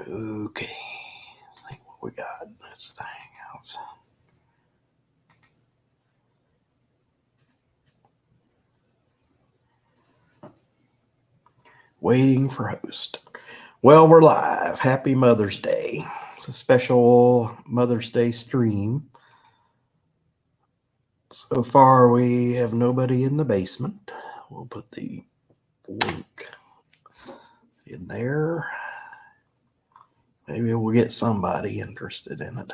Okay. Let's see what we got. That's the Hangouts. Waiting for host. Well, we're live. Happy Mother's Day. It's a special Mother's Day stream. So far, we have nobody in the basement. We'll put the link in there. Maybe we'll get somebody interested in it.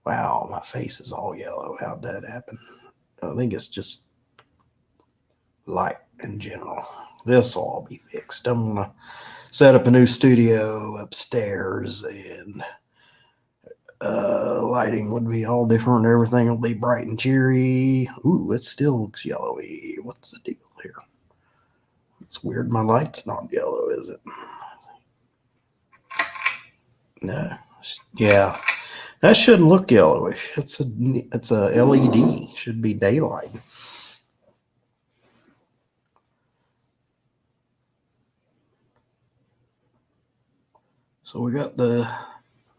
Wow, my face is all yellow. How'd that happen? I think it's just light in general. This will all be fixed. I'm going to set up a new studio upstairs, and lighting would be all different. Everything will be bright and cheery. Ooh, it still looks yellowy. What's the deal here? It's weird. My light's not yellow, is it? No. Yeah. That shouldn't look yellowish. It's a LED. Should be daylight. So we got the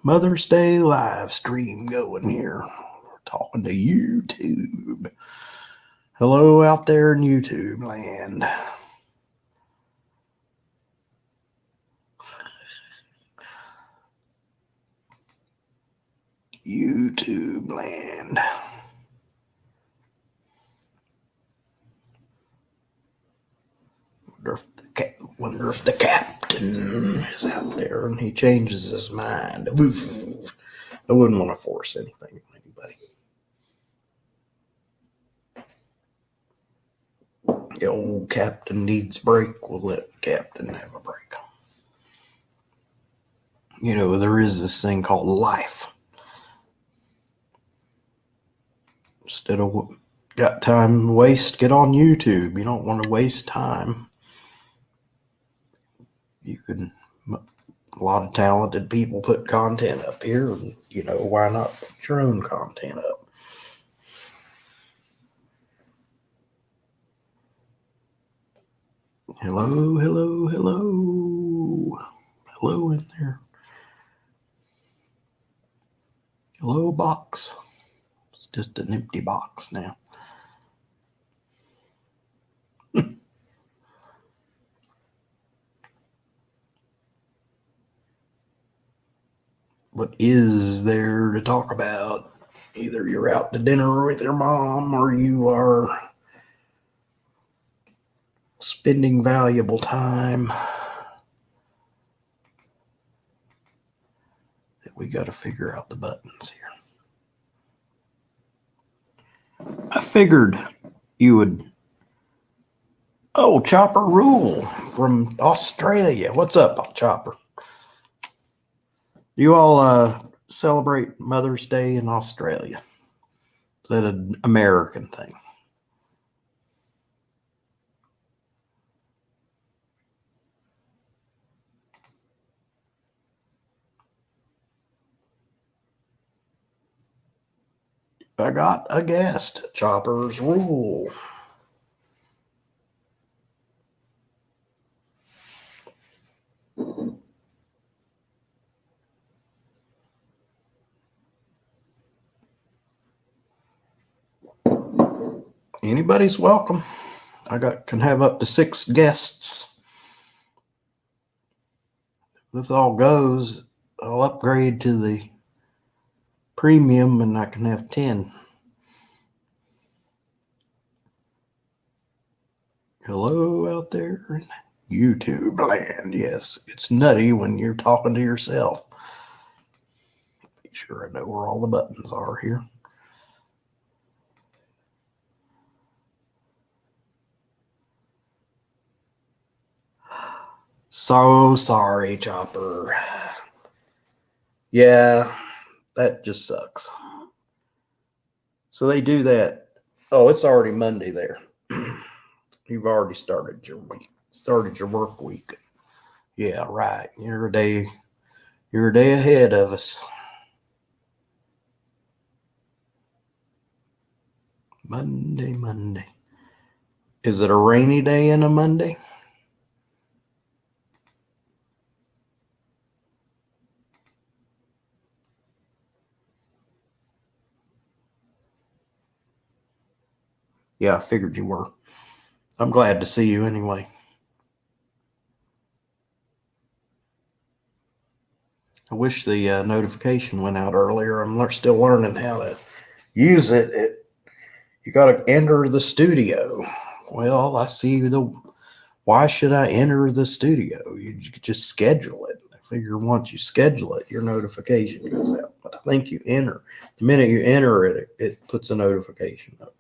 Mother's Day live stream going here. We're talking to YouTube. Hello out there in YouTube land. YouTube land. Wonder if the captain is out there and he changes his mind. I wouldn't want to force anything on anybody. The old captain needs a break. We'll let the captain have a break. You know, there is this thing called life. Instead of got time to waste, get on YouTube. You don't want to waste time. You can, a lot of talented people put content up here, and you know, why not put your own content up? Hello, hello, hello. Hello in there. Hello, box. It's just an empty box now. What is there to talk about? Either you're out to dinner with your mom or you are spending valuable time. That we got to figure out the buttons here. I figured you would. Oh, Chopper Rule from Australia. What's up, Chopper? You all celebrate Mother's Day in Australia? Is that an American thing? I got a guest. Chopper's Rule. Anybody's welcome. Can have up to 6 guests. If this all goes, I'll upgrade to the premium and I can have 10. Hello out there in YouTube land. Yes, it's nutty when you're talking to yourself. Make sure I know where all the buttons are here. So sorry, Chopper. Yeah, that just sucks. So they do that. Oh, it's already Monday there. You've already started your week, started your work week. Yeah, right. You're a day ahead of us. Monday. Is it a rainy day and a Monday? Yeah, I figured you were. I'm glad to see you anyway. I wish the notification went out earlier. I'm still learning how to use it. You got to enter the studio. Well, I see why should I enter the studio? You just schedule it. I figure once you schedule it, your notification goes out. But I think you enter. The minute you enter it, it puts a notification up.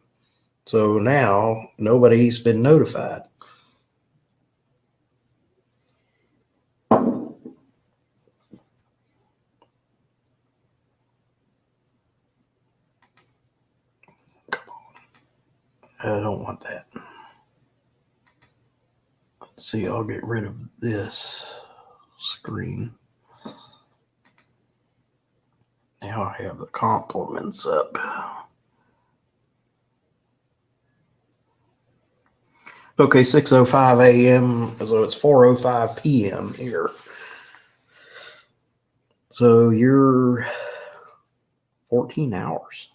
So now nobody's been notified. Come on. I don't want that. Let's see, I'll get rid of this screen. Now I have the compliments up. Okay, 6:05 a.m. So it's 4:05 p.m. here. So you're 14 hours.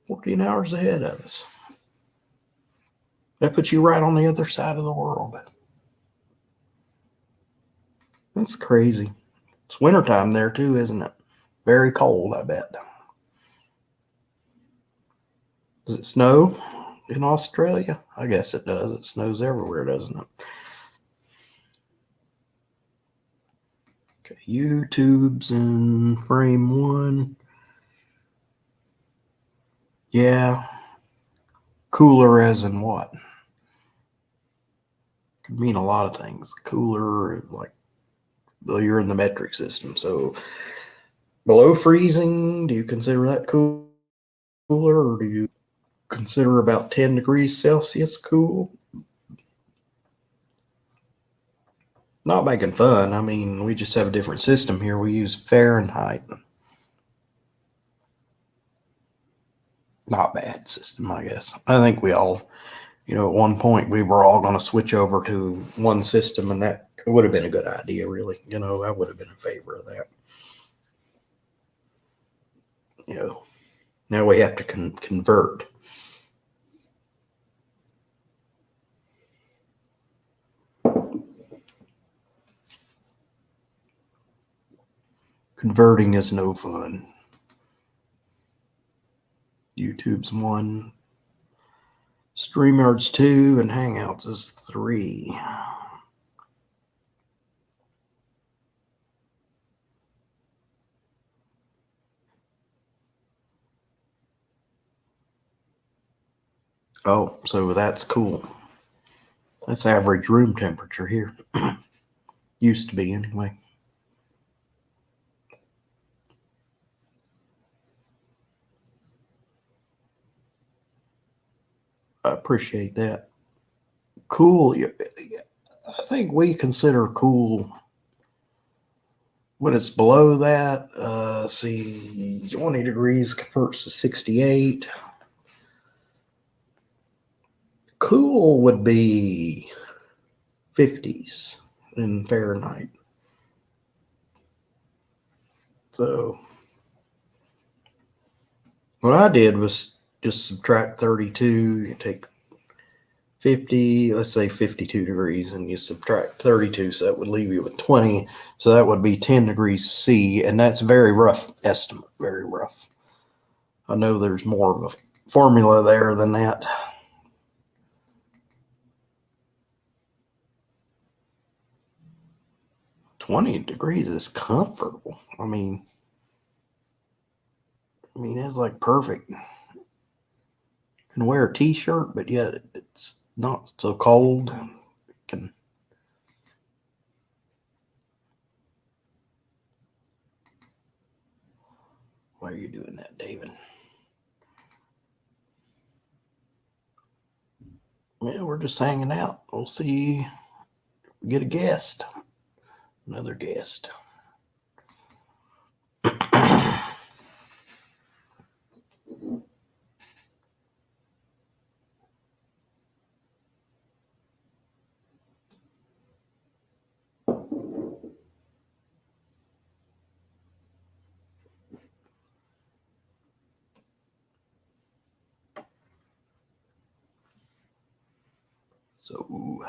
14 hours ahead of us. That puts you right on the other side of the world. That's crazy. It's wintertime there too, isn't it? Very cold, I bet. Does it snow in Australia? I guess it does. It snows everywhere, doesn't it? Okay, YouTube's in frame one. Yeah. Cooler as in what? Could mean a lot of things. Cooler, like, well, you're in the metric system. So below freezing, do you consider that cooler, or do you consider about 10 degrees Celsius cool? Not making fun. I mean, we just have a different system here. We use Fahrenheit. Not bad system, I guess. I think we all, at one point we were all going to switch over to one system, and that would have been a good idea, really. I would have been in favor of that. Now we have to convert. Converting is no fun. YouTube's 1, StreamYard's 2, and Hangouts is 3. Oh, so that's cool. That's average room temperature here. Used to be, anyway. I appreciate that. Cool. I think we consider cool when it's below that. See, 20 degrees converts to 68. Cool would be 50s in Fahrenheit. So what I did was just subtract 32. You take 50, let's say 52 degrees, and you subtract 32, so that would leave you with 20. So that would be 10 degrees C, and that's a very rough estimate, very rough. I know there's more of a formula there than that. $20 degrees is comfortable. I mean, it's like perfect. You can wear a t-shirt, but yet it's not so cold. Why are you doing that, David? Yeah, we're just hanging out. We'll see. Get a guest. Another guest. So,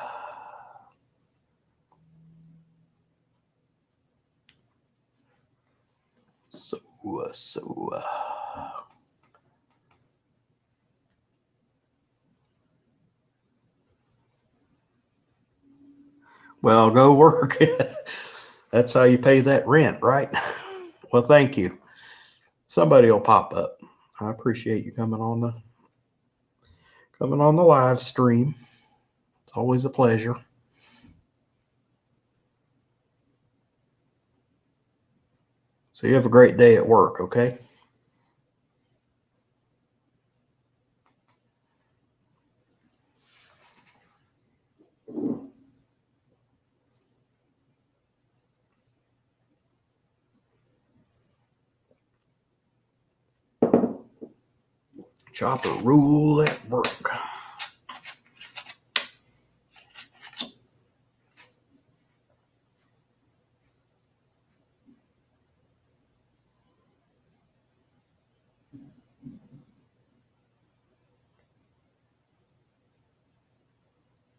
so, so. Well, go work. That's how you pay that rent, right? Well, thank you. Somebody will pop up. I appreciate you coming on the live stream. It's always a pleasure. So you have a great day at work, okay? Chopper rule at work.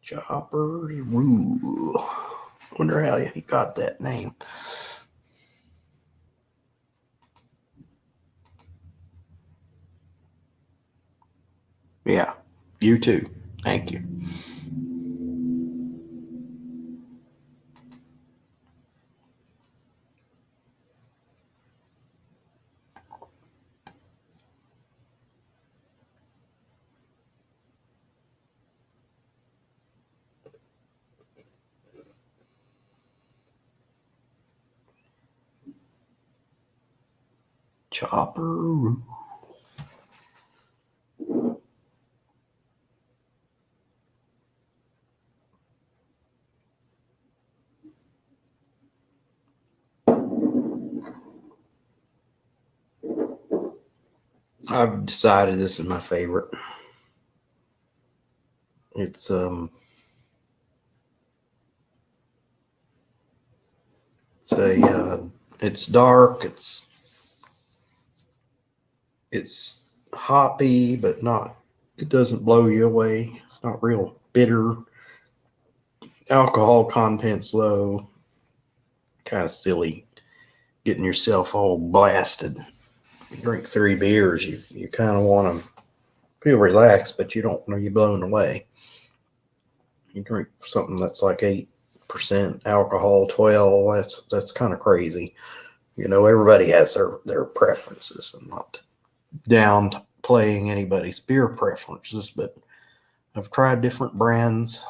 Chopper rule. Wonder how he got that name. Yeah, you too. Thank you. Chopper rule. I've decided this is my favorite. It's it's dark. It's hoppy, but not. It doesn't blow you away. It's not real bitter. Alcohol content's low. Kind of silly, getting yourself all blasted. You drink 3 beers, you kind of want to feel relaxed, but you don't want to be blown away. You drink something that's like 8% alcohol, 12. That's kind of crazy. You know, everybody has their preferences. I'm not downplaying anybody's beer preferences, but I've tried different brands.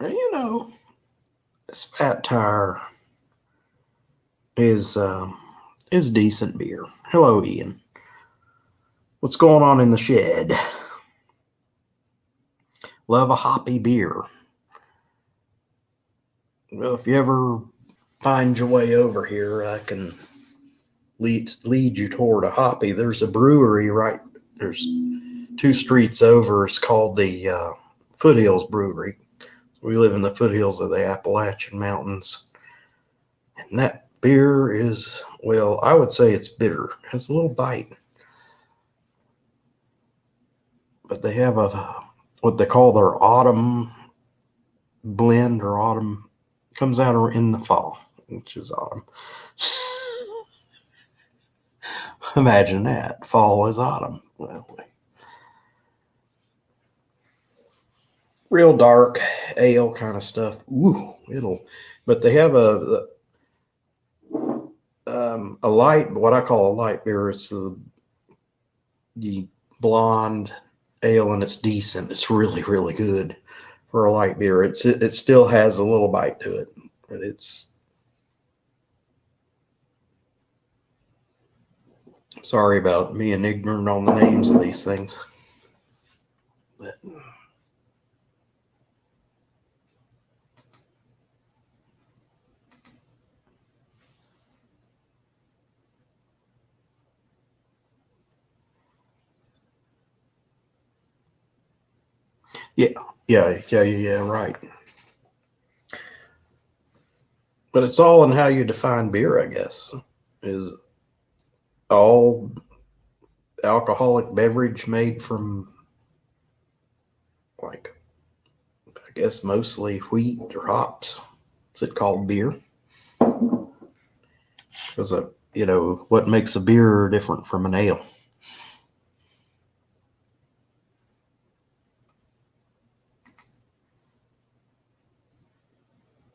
And, you know, this Fat Tire is decent beer. Hello, Ian. What's going on in the shed? Love a hoppy beer. Well, if you ever find your way over here, I can lead you toward a hoppy. There's a brewery right there's 2 streets over. It's called the Foothills Brewery. We live in the foothills of the Appalachian Mountains, and that beer is, well, I would say it's bitter. It has a little bite, but they have what they call their autumn blend, or autumn comes out in the fall, which is autumn. Imagine that. Fall is autumn. Well, real dark ale kind of stuff. Ooh, but they have a light, what I call a light beer. It's the blonde ale, and it's decent. It's really, really good for a light beer. It still has a little bite to it, but it's, sorry about being ignorant on the names of these things. But, yeah, right. But it's all in how you define beer, I guess. Is all alcoholic beverage made from like guess mostly wheat or hops. Is it called beer? Because what makes a beer different from an ale?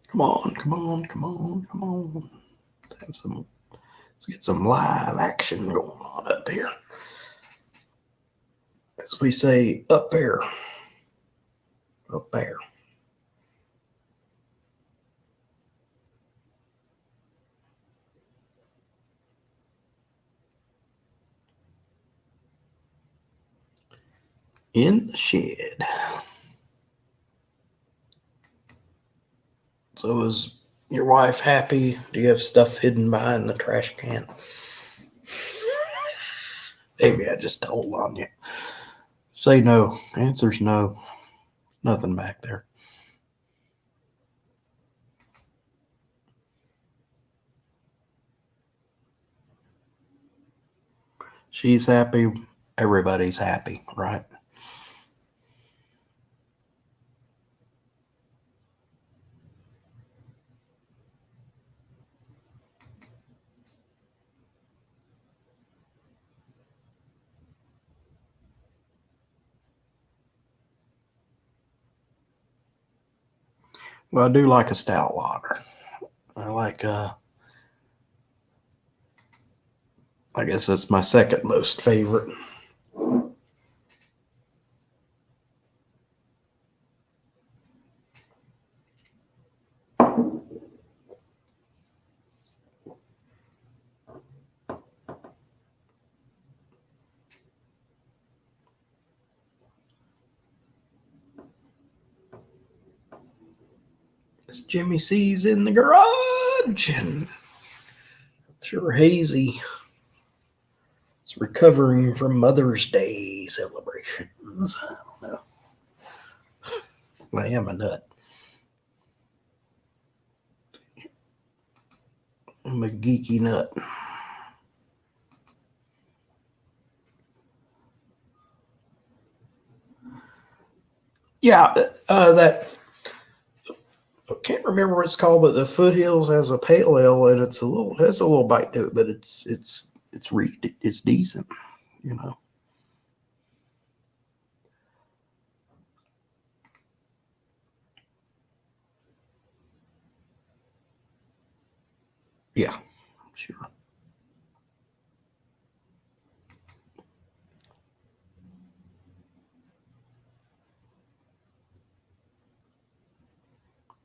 Come on, come on, come on, come on. Let's get some live action going on up here. As we say, up there. Up there. In the shed. So is your wife happy? Do you have stuff hidden behind the trash can? Maybe I just told on you. Say no. Answer's no. Nothing back there. She's happy. Everybody's happy, right? Well, I do like a stout lager. I like, I guess that's my second most favorite. It's Jimmy C's in the garage, and I'm sure Hazy is recovering from Mother's Day celebrations. I don't know. I am a nut. I'm a geeky nut. Yeah, that I can't remember what it's called, but the Foothills has a pale ale, and has a little bite to it, but it's decent, you know. Yeah, sure.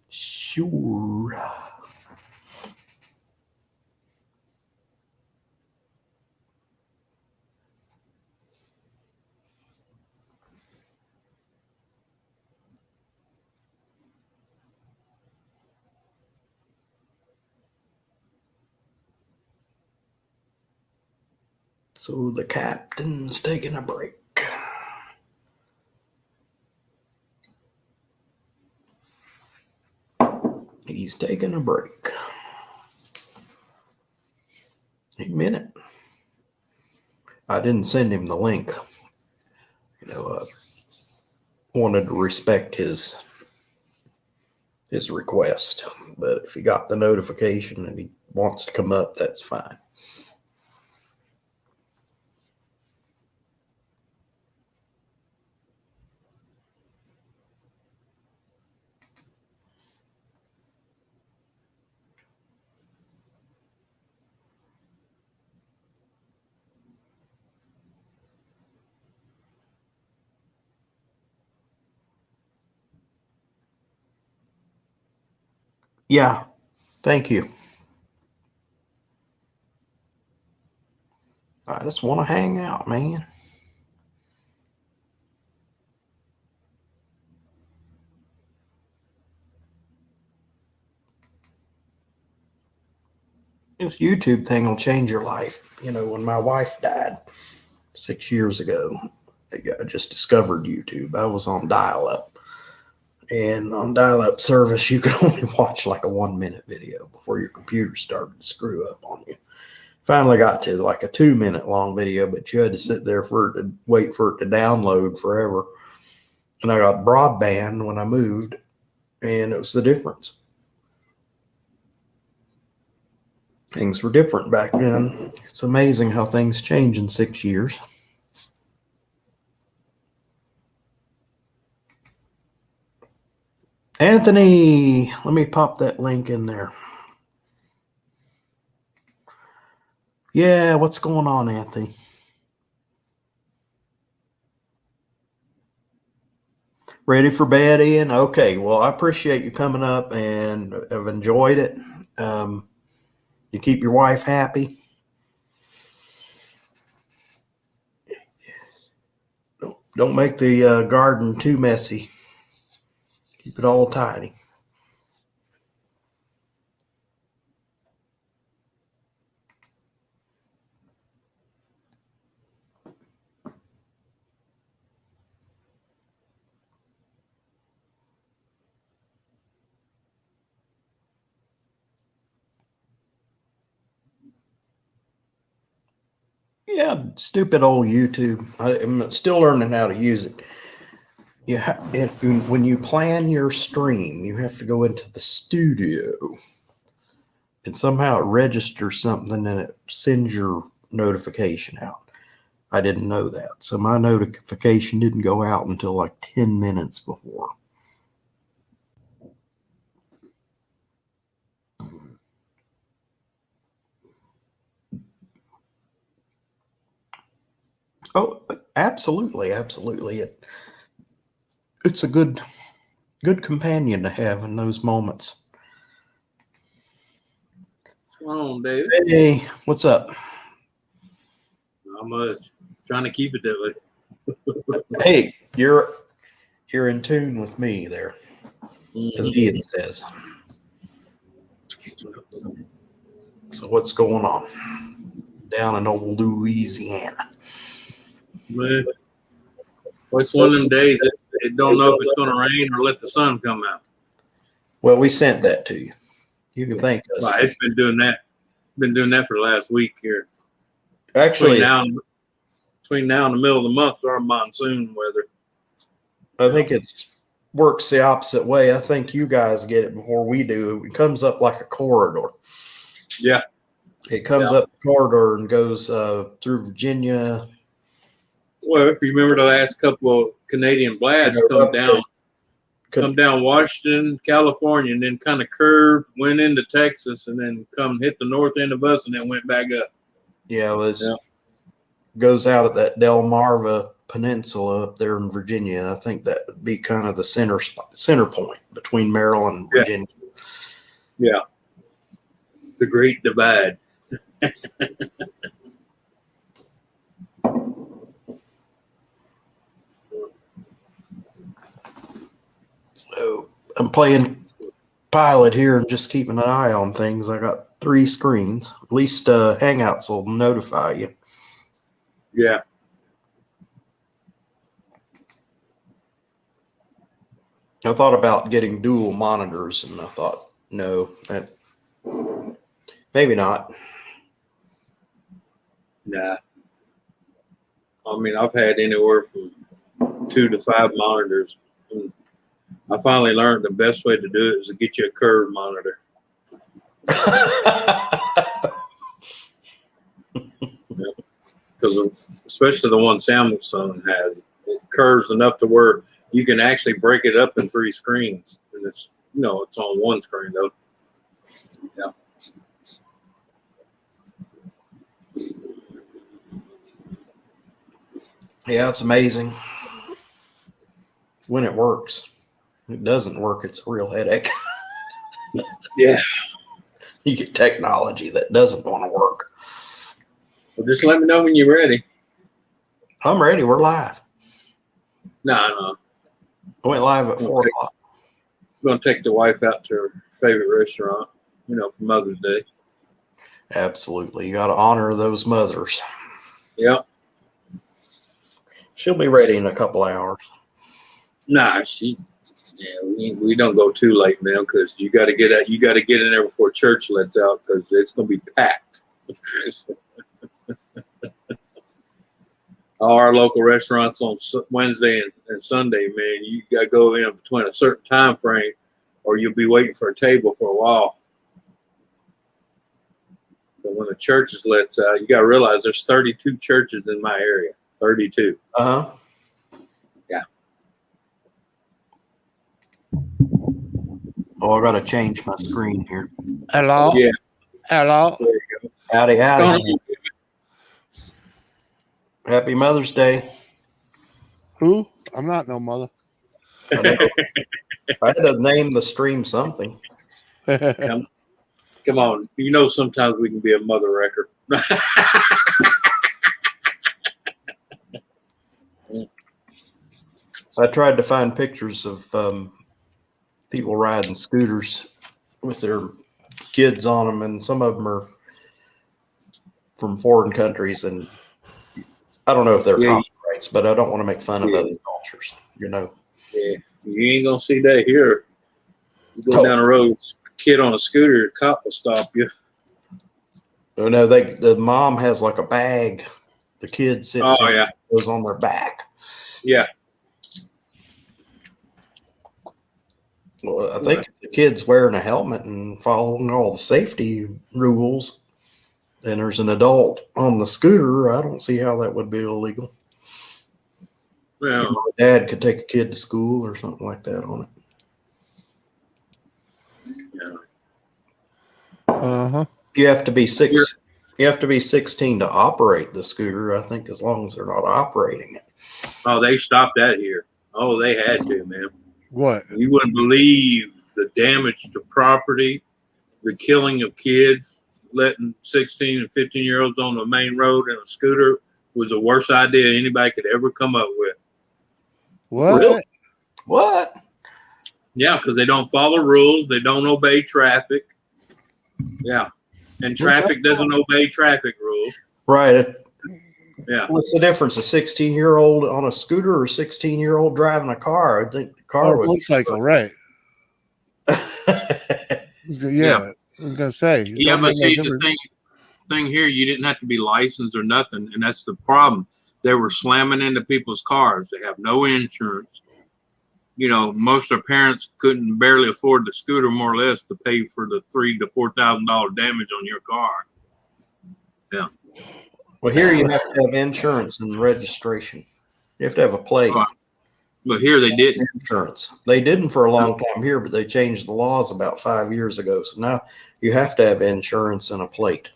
Sure. So the captain's taking a break. He's taking a break. A minute. I didn't send him the link. Wanted to respect his request, but if he got the notification and he wants to come up, that's fine. Yeah, thank you. I just want to hang out, man. This YouTube thing will change your life. When my wife died 6 years ago, I just discovered YouTube. I was on dial-up. And on dial-up service, you could only watch like a 1-minute video before your computer started to screw up on you. Finally got to like a 2-minute long video, but you had to sit there wait for it to download forever. And I got broadband when I moved, And it was the difference. Things were different back then. It's amazing how things change in 6 years. Anthony, let me pop that link in there. Yeah, what's going on, Anthony? Ready for bed, Ian? Okay, well, I appreciate you coming up and I've enjoyed it. You keep your wife happy. Don't make the garden too messy. Keep it all tidy. Yeah, stupid old YouTube. I'm still learning how to use it. When you plan your stream, you have to go into the studio and somehow it registers something and it sends your notification out. I didn't know that. So my notification didn't go out until like 10 minutes before. Oh, absolutely, absolutely. It's a good companion to have in those moments. What's going on, David? Hey, what's up? Not much. Trying to keep it that way. Hey, you're in tune with me there, as Ian says. So what's going on down in old Louisiana? Well, it's one of them days that it don't know if it's going to rain or let the sun come out. Well, we sent that to you. You can thank us. Well, it's been doing that. Been doing that for the last week here. Actually, between now and the middle of the month, our monsoon weather. I think it's works the opposite way. I think you guys get it before we do. It comes up like a corridor. Yeah. It comes up the corridor and goes through Virginia. Well, if you remember the last couple of Canadian blasts come down Washington, California, and then kind of curved, went into Texas, and then come hit the north end of us, and then went back up. Yeah, goes out at that Delmarva Peninsula up there in Virginia. I think that would be kind of the center point between Maryland and Virginia. Yeah. The Great Divide. So I'm playing pilot here and just keeping an eye on things. I got 3 screens. At least Hangouts will notify you. Yeah. I thought about getting dual monitors, and I thought, no, maybe not. Nah. I mean, I've had anywhere from 2 to 5 monitors. And I finally learned the best way to do it is to get you a curved monitor. Because especially the one Samsung has, it curves enough to where you can actually break it up in 3 screens. And it's, it's on 1 screen though. Yeah. Yeah, it's amazing when it works. If it doesn't work, it's a real headache. Yeah. You get technology that doesn't want to work. Well, just let me know when you're ready. I'm ready. We're live. No. I went live at 4 o'clock. I'm going to take the wife out to her favorite restaurant, for Mother's Day. Absolutely. You got to honor those mothers. Yep. She'll be ready in a couple hours. Nah, we don't go too late now because you got to get out. You got to get in there before church lets out because it's going to be packed. All our local restaurants on Wednesday and Sunday, man, you got to go in between a certain time frame, or you'll be waiting for a table for a while. But when the churches lets out, you got to realize there's 32 churches in my area. 32. Uh-huh. Yeah. Oh, I got to change my screen here. Hello. Yeah. Hello. There you go. Howdy, What's going howdy. on? Happy Mother's Day. Who? I'm not no mother. I had to name the stream something. Come on. You know sometimes we can be a mother wrecker. I tried to find pictures of people riding scooters with their kids on them, and some of them are from foreign countries, and I don't know if they're Yeah. copyrights, but I don't want to make fun of Yeah. other cultures, you know. Yeah. You ain't going to see that here. You go Oh. down the road, a kid on a scooter, a cop will stop you. You know, the mom has like a bag. The kid sits Oh, and yeah. goes on their back. Yeah. Well, I think if the kid's wearing a helmet and following all the safety rules, and there's an adult on the scooter, I don't see how that would be illegal. Well, You know, a dad could take a kid to school or something like that on it. yeah. Uh-huh. You have to be six. You have to be 16 to operate the scooter, I think, as long as they're not operating it. Oh, they stopped that here. Oh, they had to, man. What? You wouldn't believe the damage to property, the killing of kids, letting 16 and 15-year-olds on the main road in a scooter was the worst idea anybody could ever come up with. What? Really? What? Yeah, because they don't follow rules. They don't obey traffic. Yeah. And traffic doesn't obey traffic rules. Right. Yeah. What's the difference? A 16-year-old on a scooter or a 16-year-old driving a car? I think the car Or would. motorcycle, right? Yeah. I was gonna say. it Yeah, don't but make no see, the difference. thing here, you didn't have to be licensed or nothing, and that's the problem. They were slamming into people's cars. They have no insurance. You know, most of their parents couldn't barely afford the scooter, more or less, to pay for the $3,000 to $4,000 damage on your car. Yeah. Well, here you have to have insurance and registration. You have to have a plate. Right. But here they didn't. Insurance. They didn't for a long time here, but they changed the laws about 5 years ago. So now you have to have insurance and a plate.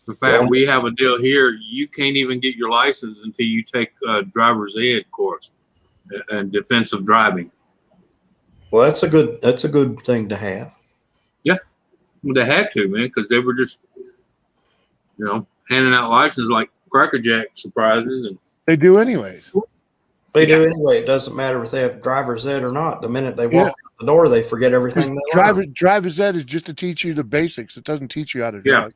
In fact, we have a deal here. You can't even get your license until you take a driver's ed course and defensive driving. Well, that's a good thing to have. Well, they had to, man, because they were just, handing out licenses like Cracker Jack surprises. And They do anyways. They do anyway. It doesn't matter if they have driver's ed or not. The minute they walk out the door, they forget everything they learned. Driver's ed is just to teach you the basics. It doesn't teach you how to drive.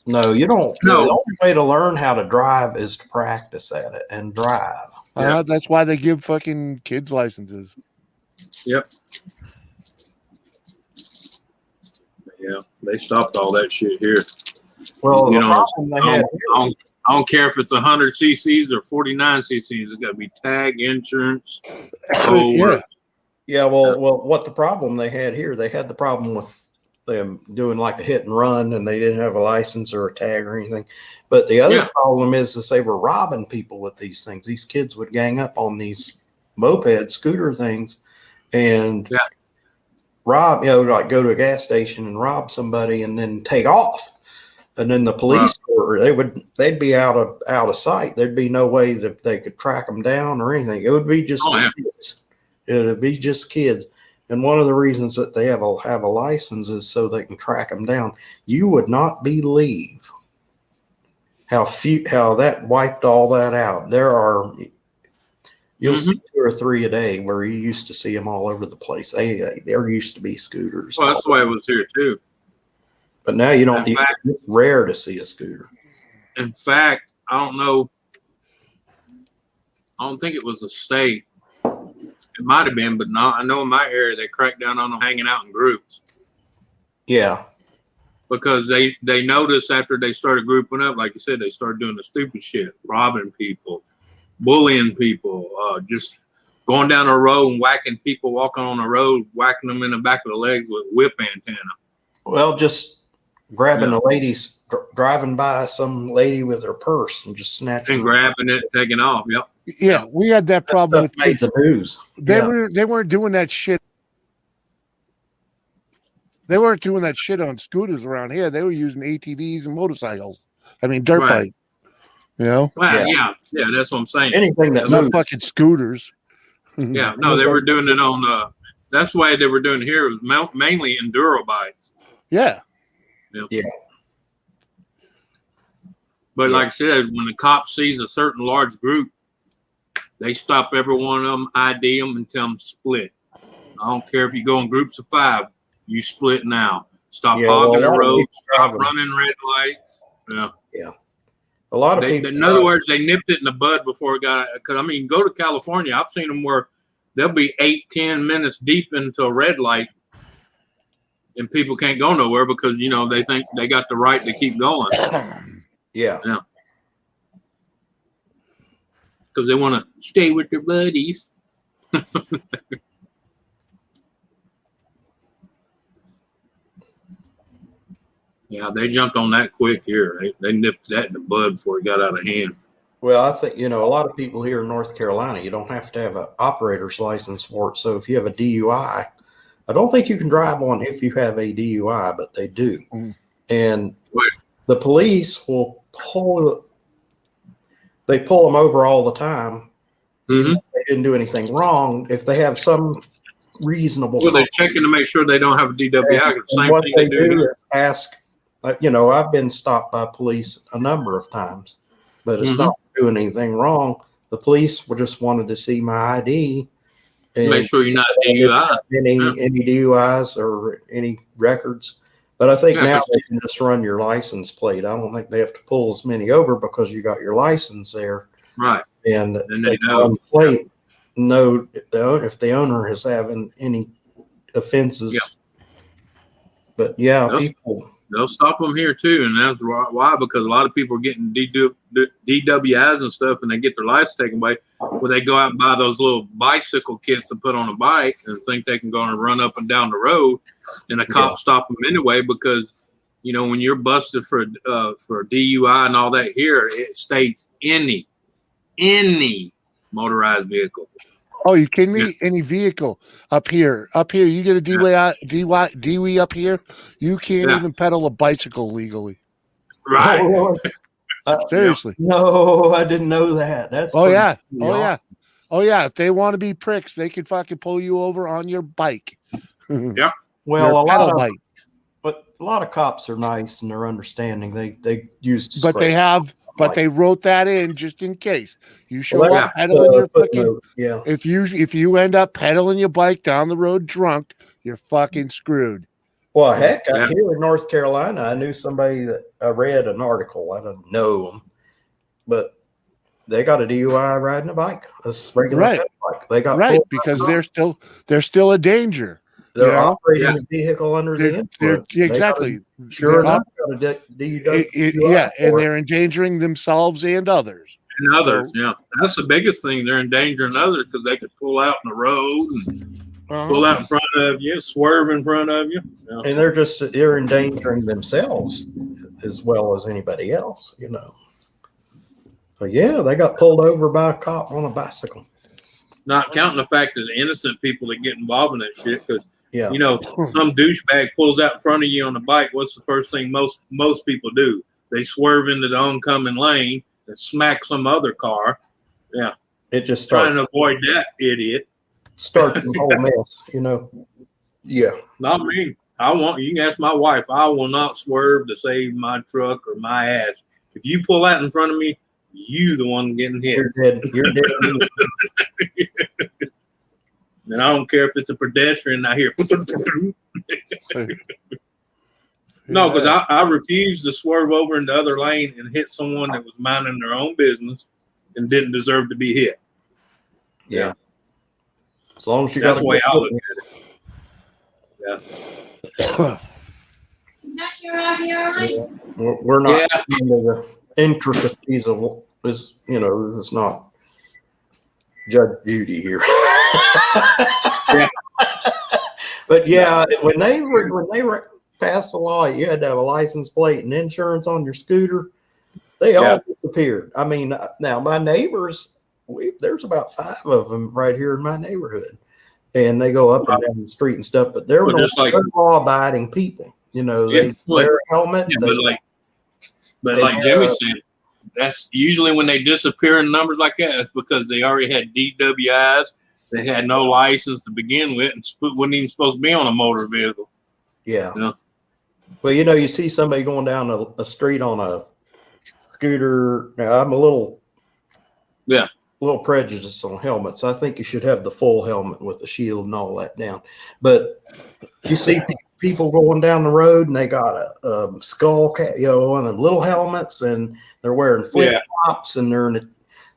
No, you don't. No. The only way to learn how to drive is to practice at it and drive. That's why they give fucking kids licenses. Yep. Yeah, they stopped all that shit here. Well, You the know, problem they had here, I don't care if it's 100 cc's or 49 cc's. It's got to be tag, insurance, whole Yeah. works. yeah, well, what the problem they had here, they had the problem with them doing like a hit and run, and they didn't have a license or a tag or anything. But the other problem is they were robbing people with these things. These kids would gang up on these moped scooter things and rob, like go to a gas station and rob somebody and then take off. And then the police, they'd be out of sight. There'd be no way that they could track them down or anything. It would be just kids. It would be just kids. And one of the reasons that they have a license is so they can track them down. You would not believe how that wiped all that out. You'll see 2 or 3 a day where you used to see them all over the place. There used to be scooters. Well, that's the way it was here too. But now you don't. It's rare to see a scooter. In fact, I don't know. I don't think it was the state. It might have been, but I know in my area they cracked down on them hanging out in groups. Yeah. Because they noticed after they started grouping up, like you said, they started doing the stupid shit, robbing people, bullying people, just going down a road and whacking people walking on the road, whacking them in the back of the legs with whip antenna. Well, just grabbing a lady's driving by some lady with her purse and just snatching And grabbing it, taking off. Yep. Yeah, we had that problem with made the news. They weren't doing that shit. They weren't doing that shit on scooters around here. They were using ATVs and motorcycles. I mean, dirt bike. You know? Well, yeah, that's what I'm saying. Anything that Not moves. fucking scooters. Yeah, no, they were doing it on. That's why they were doing it here was mainly enduro bikes. Yeah. Yeah. But like I said, when the cop sees a certain large group, they stop every one of them, ID them, and tell them split. I don't care if you go in groups of 5, you split now. Stop hogging the road. Stop running red lights. Yeah. Yeah. A lot of people. In other words, they nipped it in the bud before it got. Because I mean, go to California. I've seen them where they'll be 8-10 minutes deep into a red light, and people can't go nowhere because they think they got the right to keep going. Yeah. Because they want to stay with their buddies. Yeah, they jumped on that quick here. They nipped that in the bud before it got out of hand. Well, I think, a lot of people here in North Carolina, you don't have to have an operator's license for it. So if you have a DUI, I don't think you can drive one if you have a DUI, but they do. And the police will pull them over all the time. Mm-hmm. They didn't do anything wrong. If they have some reasonable. Well, they're checking to make sure they don't have a DWI. And what they do is ask, I've been stopped by police a number of times, but it's not doing anything wrong. The police just wanted to see my ID. And make sure you're not DUI. Any DUIs or any records. But I think now they can just run your license plate. I don't think they have to pull as many over because you got your license there. Right. And they know the plate. Know if the owner is having any offenses. Yeah. But they'll stop them here too, and that's why, because a lot of people are getting DWIs and stuff, and they get their license taken away. Where they go out and buy those little bicycle kits to put on a bike and think they can go and run up and down the road, and the cops stop them anyway because when you're busted for DUI and all that here, it states any motorized vehicle. Oh, you kidding me? Yeah. Any vehicle up here, you get a DWI up here, you can't even pedal a bicycle legally. Right. Seriously. No, I didn't know that. That's yeah. If they want to be pricks, they can fucking pull you over on your bike. Yeah. Well, but a lot of cops are nice and they're understanding. They use discretion. But they wrote that in just in case you show up pedaling your fucking. Yeah. If you end up pedaling your bike down the road drunk, you're fucking screwed. Well, heck, here in North Carolina, I knew somebody that I read an article. I don't know them, but they got a DUI riding a bike, a regular bike. They got because they're still a danger. They're operating a vehicle under the influence. Exactly. Sure enough, and they're endangering themselves and others. That's the biggest thing. They're endangering others because they could pull out in the road and pull out in front of you, swerve in front of you. Yeah. And they're endangering themselves as well as anybody else, So they got pulled over by a cop on a bicycle. Not counting the fact that the innocent people that get involved in that shit, because some douchebag pulls out in front of you on a bike. What's the first thing most people do? They swerve into the oncoming lane and smack some other car. Yeah, it just trying to avoid that idiot. Starts the whole mess, Yeah, not me. You can ask my wife. I will not swerve to save my truck or my ass. If you pull out in front of me, you the one getting hit. You're dead. And I don't care if it's a pedestrian. I hear. No, because I refuse to swerve over in the other lane and hit someone that was minding their own business and didn't deserve to be hit. Yeah. As long as you That's got the way I look at it. Yeah. We're not into the intricacies of it's not. Judge Judy here. Yeah. But yeah, when they passed the law, you had to have a license plate and insurance on your scooter. They all disappeared. I mean, now my neighbors, there's about 5 of them right here in my neighborhood, and they go up and down the street and stuff. But they're law-abiding people. You know, they wear a helmet. Yeah, like Jimmy said, that's usually when they disappear in numbers like that. It's because they already had DWIs. They had no license to begin with, and wasn't even supposed to be on a motor vehicle. Yeah. You know? Well, you know, you see somebody going down a street on a scooter. Now, I'm a little prejudiced on helmets. I think you should have the full helmet with the shield and all that down. But you see people going down the road and they got a skull cap, you know, one of them little helmets, and they're wearing flip flops, and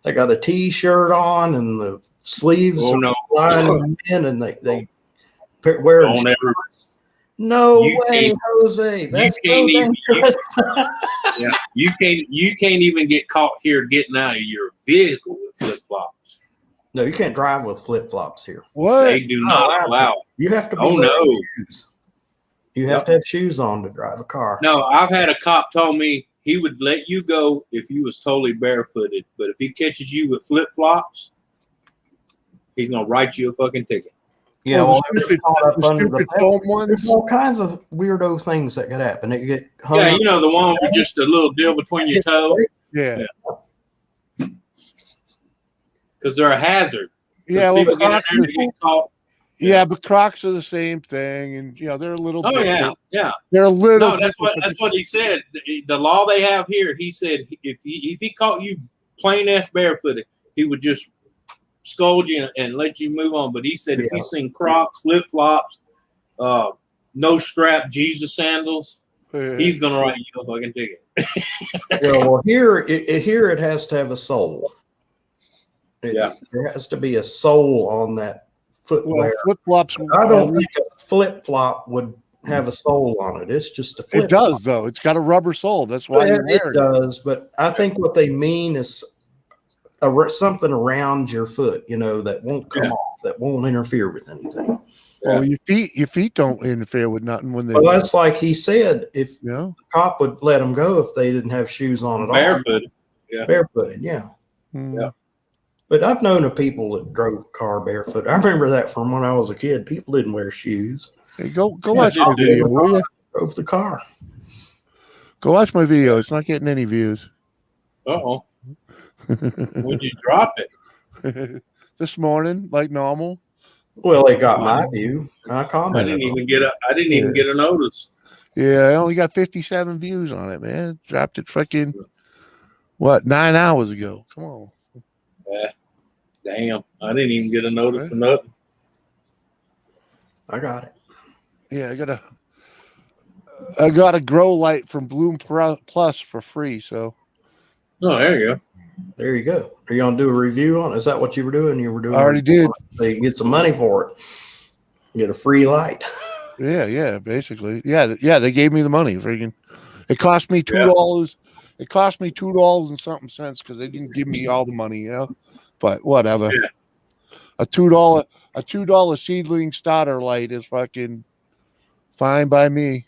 they got a T-shirt on, and the sleeves are flying in, and they wear. No way, Jose. That's so dangerous. You can't even get caught here getting out of your vehicle with flip flops. No, you can't drive with flip flops here. What? They do not allow. You have to be wearing shoes. You have to have shoes on to drive a car. No, I've had a cop tell me he would let you go if you was totally barefooted, but if he catches you with flip flops, he's gonna write you a fucking ticket. Yeah, well, there's all kinds of weirdo things that could happen. It get you know, the one with just a little deal between your toes. Yeah. Because they're a hazard. Yeah, people get in there to get caught. Yeah, but Crocs are the same thing, and you know they're a little. Oh different. yeah. They're a little. No, that's what he said. The law they have here, he said, if he caught you plain ass barefooted, he would just scold you and let you move on. But he said if you seen Crocs, flip flops, no strap Jesus sandals, he's gonna write you a fucking ticket. Well, here it has to have a sole. There has to be a sole on that footwear. Well, flip flops. I don't think a flip flop would have a sole on it. It's just a flip. It does though. It's got a rubber sole. That's why it does. But I think what they mean is something around your foot, you know, that won't come off, that won't interfere with anything. Well, your feet don't interfere with nothing when they. Well, that's like he said. If the cop would let them go if they didn't have shoes on at all. Barefooted. Barefooted. Yeah. But I've known of people that drove a car barefoot. I remember that from when I was a kid. People didn't wear shoes. Hey, go watch my video, will you? Drove the car. Go watch my video. It's not getting any views. Uh-oh. Would you drop it? This morning, like normal. Well, they got my view. I commented. I didn't even get a notice. Yeah, I only got 57 views on it, man. Dropped it fucking 9 hours ago. Come on. Damn. I didn't even get a notice for nothing. I got it. Yeah, I got a grow light from Bloom Plus for free. So. Oh, there you go. There you go. Are you gonna do a review on it? Is that what you were doing? You were doing. I already did. So you can get some money for it. Get a free light. Yeah, basically. Yeah. They gave me the money. Freaking, it cost me $2. It cost me $2 and something cents because they didn't give me all the money, you know. But whatever. Yeah. A $2 seedling starter light is fucking fine by me.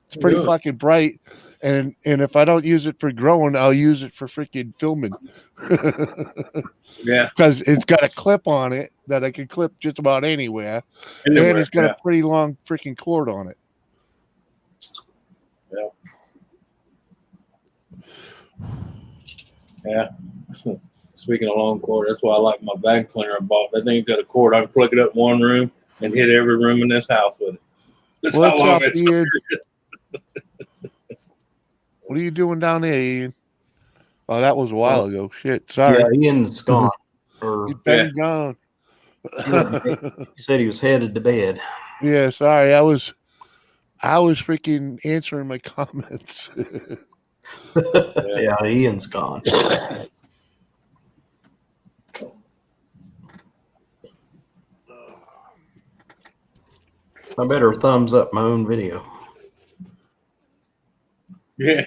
It's pretty fucking bright. And if I don't use it for growing, I'll use it for freaking filming. Yeah. Because it's got a clip on it that I can clip just about anywhere. And it's got a pretty long freaking cord on it. Yeah. Speaking of long cord, that's why I like my vacuum cleaner I bought. That thing's got a cord. I can plug it up in one room and hit every room in this house with it. That's What's how long up, it's Ian? What are you doing down there, Ian? Oh, that was a while ago. Shit, sorry. Yeah, Ian's gone. He's been gone. He said he was headed to bed. Yeah, sorry. I was freaking answering my comments. Yeah, Ian's gone. I better thumbs up my own video. Yeah.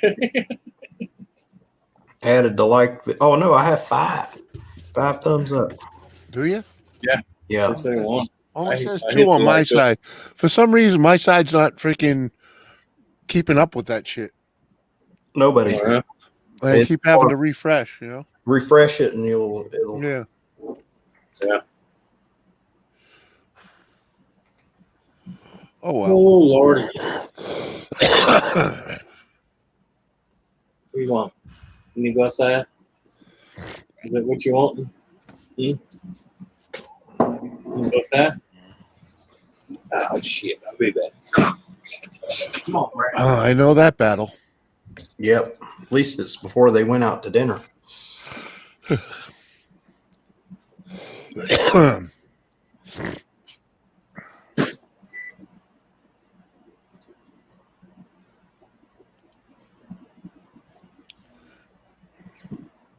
Added to like. Oh no, I have 5. 5 thumbs up. Do you? Yeah. Six, eight, one. Only I says hit 2 on the my like side. For some reason, my side's not freaking keeping up with that shit. Nobody's Uh-huh. I It's keep having hard. to refresh, you know? refresh it and it'll Yeah. Yeah. Oh, Oh well. Lord. What do you want? You need to go outside? Is that what you want? You go outside? Oh shit! I'll be back. Come on, Brad. I know that battle. Yep. At least it's before they went out to dinner.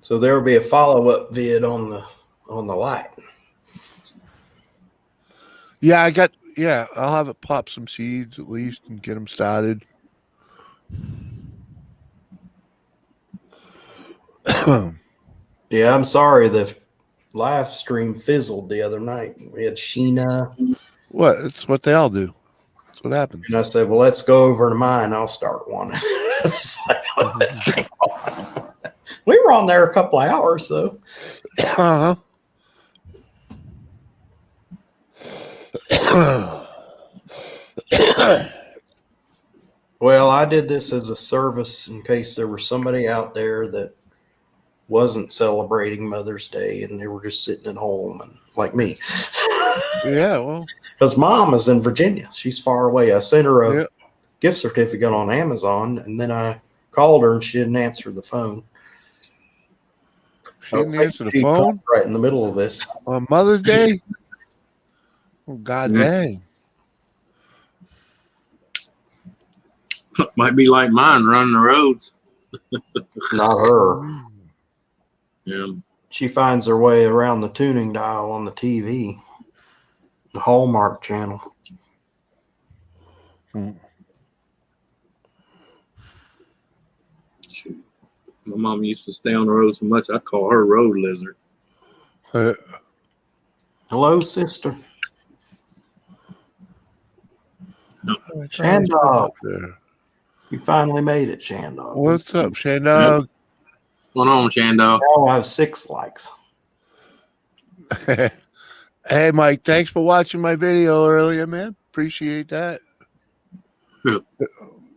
So there will be a follow-up vid on the light. Yeah, I'll have it pop some seeds at least and get them started. Yeah, I'm sorry the live stream fizzled the other night. We had Sheena, What? It's what they all do. That's what happens. and I said, "Well, let's go over to mine. I'll start one." It's like, we were on there a couple of hours though. Uh-huh. Well, I did this as a service in case there was somebody out there that wasn't celebrating Mother's Day and they were just sitting at home and like me. Yeah, well, Because Mom is in Virginia. She's far away. I sent her a yeah. gift certificate on Amazon, and then I called her and she didn't answer the phone. She didn't answer the phone right in the middle of this. on Mother's Day. Oh, God dang. Might be like mine running the roads. Not her. Yeah. She finds her way around the tuning dial on the TV, the Hallmark channel. Shoot. My mom used to stay on the road so much I call her road lizard. Hello, sister. Shandog. You finally made it, Shandog. What's up, Shandog? What's going on, Shando? Now I have 6 likes. Hey, Mike, thanks for watching my video earlier, man. Appreciate that. Yeah.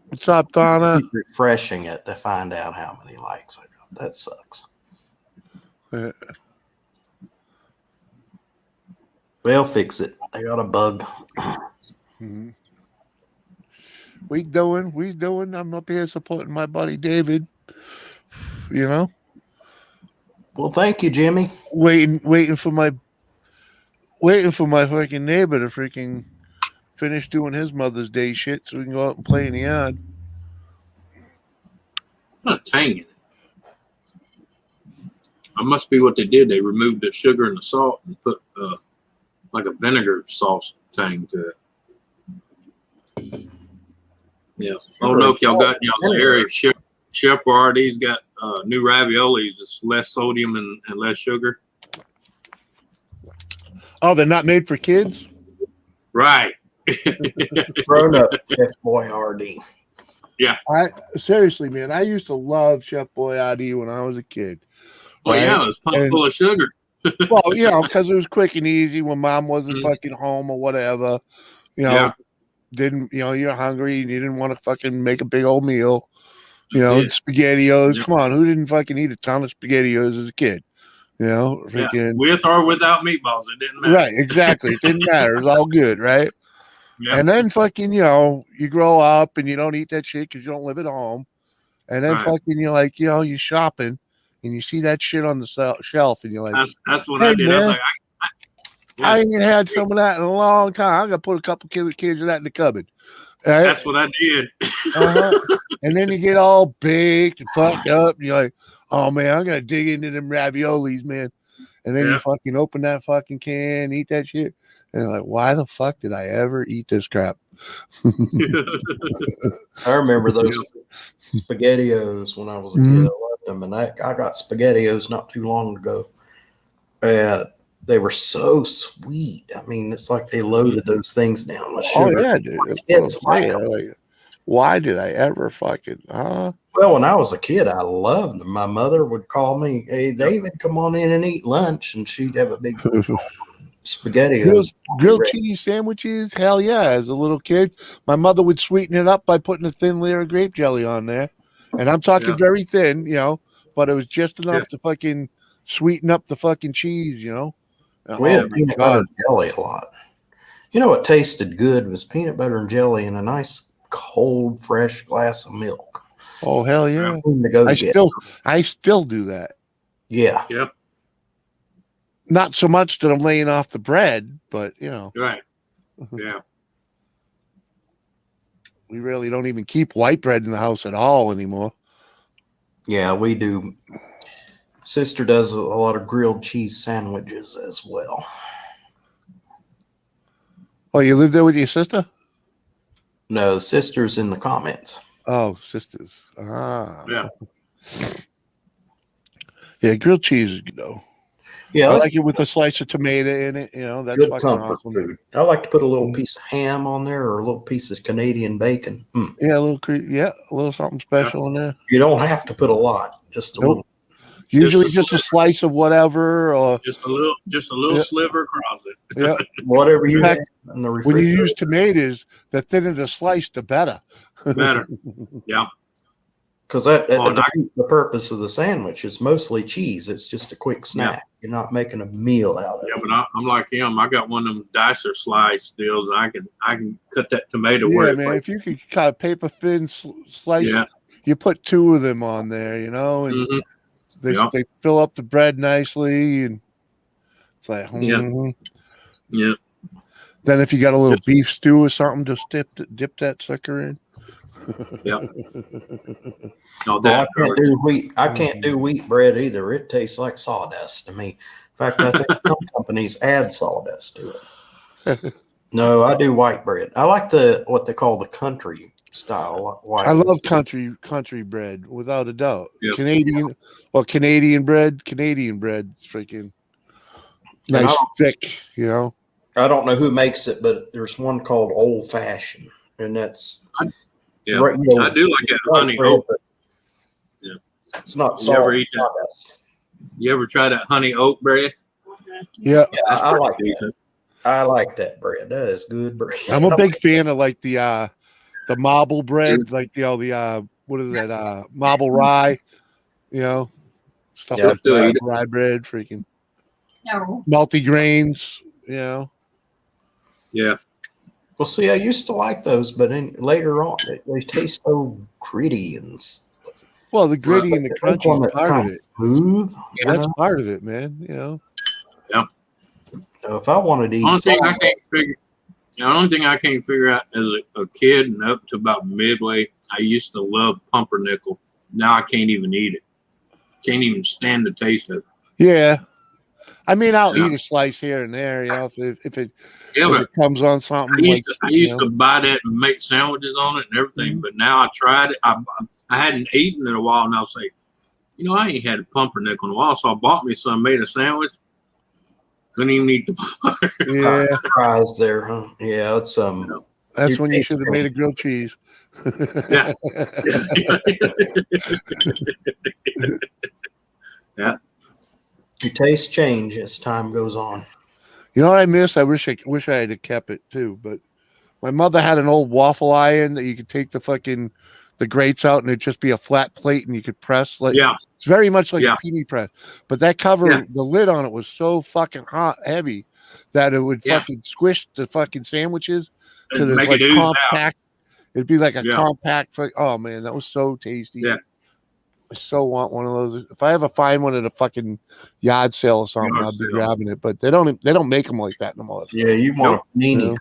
What's up, Donna? Keep refreshing it to find out how many likes I got. That sucks. They'll fix it. They got a bug. Mm-hmm. We doing. I'm up here supporting my buddy David. You know, Well, thank you, Jimmy. waiting for my freaking neighbor to freaking finish doing his Mother's Day shit so we can go out and play in the yard. Not tanging. That must be what they did. They removed the sugar and the salt and put like a vinegar sauce tang to it. Yeah. I don't know if y'all got in y'all's area. Chef Boyardee's got new raviolis. It's less sodium and less sugar. Oh, they're not made for kids? Right. Grown up Chef Boyardee. Seriously, man, I used to love Chef Boyardee when I was a kid. Oh, yeah. It's pumped full of sugar. Well, you know, because it was quick and easy when mom wasn't fucking home or whatever. You know, you're hungry and you didn't want to fucking make a big old meal. You know, SpaghettiOs. Come on, who didn't fucking eat a ton of SpaghettiOs as a kid? You know, freaking with or without meatballs, it didn't matter. Right, exactly. It didn't matter. It was all good, right? Yeah. And then fucking, you know, you grow up and you don't eat that shit because you don't live at home. And then fucking, you're like, you know, you're shopping and you see that shit on the shelf and you're like, that's what hey, I did. Man, I was like, I ain't had some of that in a long time. I'm gonna put a couple kids of that in the cupboard. Right? That's what I did. And then you get all baked and fucked up, and you're like, "Oh man, I'm gonna dig into them raviolis, man." And then you fucking open that fucking can, eat that shit, and you're like, "Why the fuck did I ever eat this crap?" I remember those SpaghettiOs when I was a kid. I loved them, and I got SpaghettiOs not too long ago. They were so sweet. I mean, it's like they loaded those things down with Oh sugar. yeah, dude. That's what Kids I'm like saying. 'em. Like, why did I ever fucking Well, when I was a kid, I loved them. My mother would call me, "Hey, David, come on in and eat lunch," and she'd have a big spaghetti. grilled cheese sandwiches? Hell yeah. As a little kid, my mother would sweeten it up by putting a thin layer of grape jelly on there. And I'm talking Yeah. very thin, but it was just enough Yeah. to fucking sweeten up the fucking cheese. We had Oh my peanut butter and jelly a lot. You know what tasted good was peanut butter and jelly and a nice cold, fresh glass of milk. Oh hell yeah. To go together. I still do that. Yeah. Yep. Not so much that I'm laying off the bread, but Right. Yeah. we really don't even keep white bread in the house at all anymore. Yeah, we do. Sister does a lot of grilled cheese sandwiches as well. Oh, you live there with your sister? No, sister's in the comments. Oh, sisters. Ah. Yeah. Yeah, grilled cheese is good though. Yeah, I that's like it with a slice of tomato in it. That's good fucking comfort awesome. food. I like to put a little piece of ham on there or a little piece of Canadian bacon. Yeah, a little something special in there. You don't have to put a lot, just a little. Usually Just a just a slice of whatever, or Just a little Yeah. sliver across it. yeah. Whatever you In have fact, in the When you refrigerator. use tomatoes, the thinner the slice, the better. Better. Yeah. Because that Oh, and I- defeats the purpose of the sandwich. It's mostly cheese. It's just a quick snack. You're not making a meal out of Yeah, it. but I'm like him. I got one of them dicer slice deals. And I can cut that tomato where Yeah, it's man. like, If you could cut a paper thin slice, yeah. you put two of them on there, and Mhm. they Yeah. they fill up the bread nicely, and it's like, Yeah. Yeah. Then if you got a little Yes. beef stew or something, just dip that sucker in. Yeah. Well, No, I that can't do wheat. I can't do wheat bread either. It tastes like sawdust to me. In fact, I think some companies add sawdust to it. No, I do white bread. I like what they call the country style white. I love country bread without a doubt. Yep. Canadian bread. Canadian bread is freaking And nice, thick. I don't know who makes it, but there's one called Old Fashioned, and that's Yeah. right, you know, I do like that white honey bread, oat. but Yeah. It's not You ever eat that? sawdust. You ever try that honey oat bread? Yeah, Yeah, That's I pretty like that. decent. I like that bread. That is good bread. I'm a big fan of like the marble bread, like the what is that marble rye, stuff Yeah, like still that. eat it. Rye bread, freaking No. multi-grains. Yeah. Well, see, I used to like those, but later on, they taste so gritty Well, the gritty and the Like crunchy one is that's part of kind it. of smooth. you That's know? part of it, man. So if I wanted to eat, Only thing I salad, can't figure. The only thing I can't figure out as a kid and up to about midway, I used to love pumpernickel. Now I can't even eat it. Can't even stand the taste of it. Yeah. I mean, I'll Yeah. eat a slice here and there, if it Yeah, but comes on something. I used to buy that and make sandwiches on it and everything. Mhm. But now I tried it. I hadn't eaten it in a while, and I'll say, I ain't had a pumpernickel in a while, so I bought me some, made a sandwich. Couldn't even eat the Yeah, fries there, huh? Yeah, it's that's You when you taste should have it. made a grilled cheese. Yeah. you taste change as time goes on. You know what I miss? I wish I had kept it too. But my mother had an old waffle iron that you could take the grates out and it'd just be a flat plate and you could press like Yeah. it's very much like Yeah. a peony press. But that cover, Yeah. the lid on it was so fucking heavy that it would Yeah. fucking squish the fucking sandwiches to And this make like it ooze out. compact. It'd be like a Yeah. compact. Oh man, that was so tasty. Yeah. I so want one of those. If I ever find one at a fucking yard sale or something, Yard I'll be sale. grabbing it. But they don't make them like that no more. Yeah, you want a panini.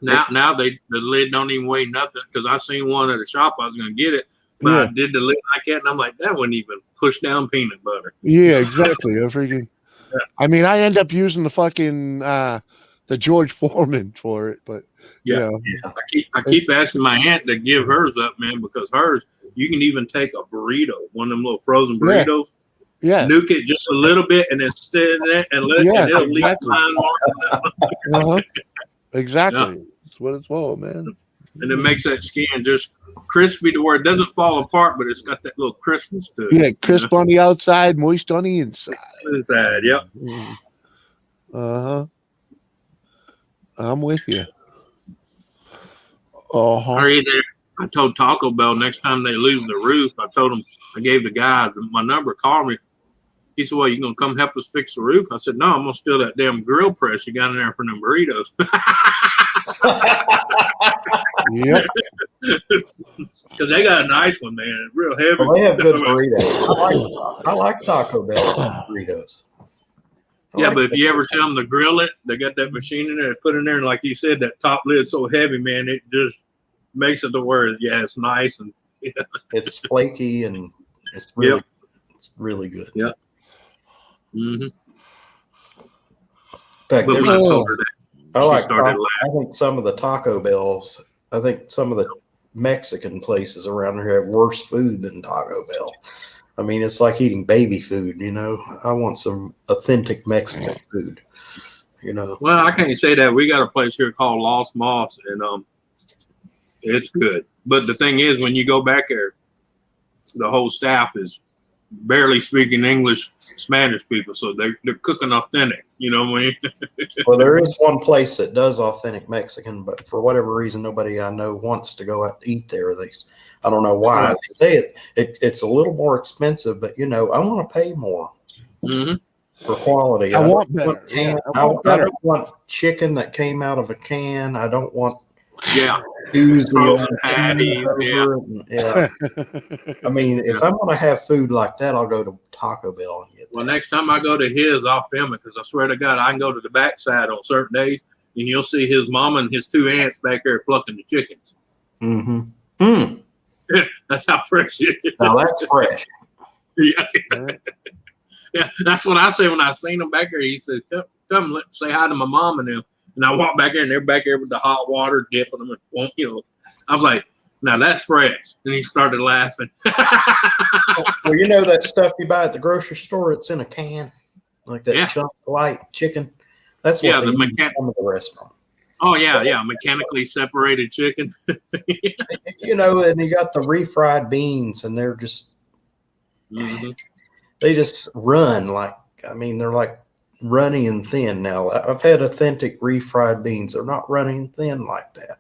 Yeah. Now the lid don't even weigh nothing because I seen one at a shop. I was gonna get it, but I did the lid like that, and I'm like, that wouldn't even push down peanut butter. Yeah, exactly. I freaking. Yeah. I mean, I end up using the fucking the George Foreman for it, but Yeah. I keep asking my aunt to give hers up, man, because hers you can even take a burrito, one of them little frozen Yeah. burritos, Yeah. nuke it just a little bit, and then stand there and let Yeah, and it'll leave exactly. line marks, Uh-huh. Exactly. That's what it's for, man. and it makes that skin just crispy to where it doesn't fall apart, but it's got that little crispness to it. Yeah, crisp on the outside, moist on the inside. Inside, yep. Uh-huh. I'm with you. Or Uh-huh. either I told Taco Bell next time they lose the roof, I told them, I gave the guy my number, call me. He said, well, you going to come help us fix the roof? I said, no, I'm going to steal that damn grill press you got in there for them burritos. Yep. Because they got a nice one, man. Real heavy. Well, they have good burritos. I like Taco Bell's burritos. Yeah, but if you ever tell them to grill it, they got that machine in there, put in there, and like you said, that top lid's so heavy, man, it just makes it to where, yeah, it's nice and it's flaky and it's really, it's really good. Yeah. Mm-hmm. In fact, But when I told her that, I she started laughing. I think some of the Taco Bells, I think some of the Mexican places around here have worse food than Taco Bell. I mean, it's like eating baby food, you know. I want some authentic Mexican food, you know. Well, I can't say that. We got a place here called Lost Moss, and it's good. But the thing is, when you go back there, the whole staff is barely speaking English, Spanish people, so they're cooking authentic. You know what I mean? Well, there is one place that does authentic Mexican, but for whatever reason, nobody I know wants to go out to eat there. I don't know why. They say it's a little more expensive, but you know, I want to pay more for quality. I want better. I don't want chicken that came out of a can. I don't want frozen patties. Yeah. I mean, if I'm going to have food like that, I'll go to Taco Bell and get that. Well, next time I go to his, I'll film it because I swear to God, I can go to the backside on certain days, and you'll see his mama and his two aunts back there plucking the chickens. Mm-hmm. Mm. That's how fresh it is. Now that's fresh. Yeah, that's what I say when I seen him back there. He said, "Come, say hi to my mom and them." And I walked back there, and they're back there with the hot water, dipping them. And, you know, I was like, "Now that's fresh." And he started laughing. Well, you know that stuff you buy at the grocery store? It's in a can, like that chunk light chicken. That's what they use in some of the restaurants. Oh yeah, mechanically separated chicken. You know, and you got the refried beans, and they're just they just run like, I mean, they're like runny and thin now. I've had authentic refried beans. They're not runny and thin like that.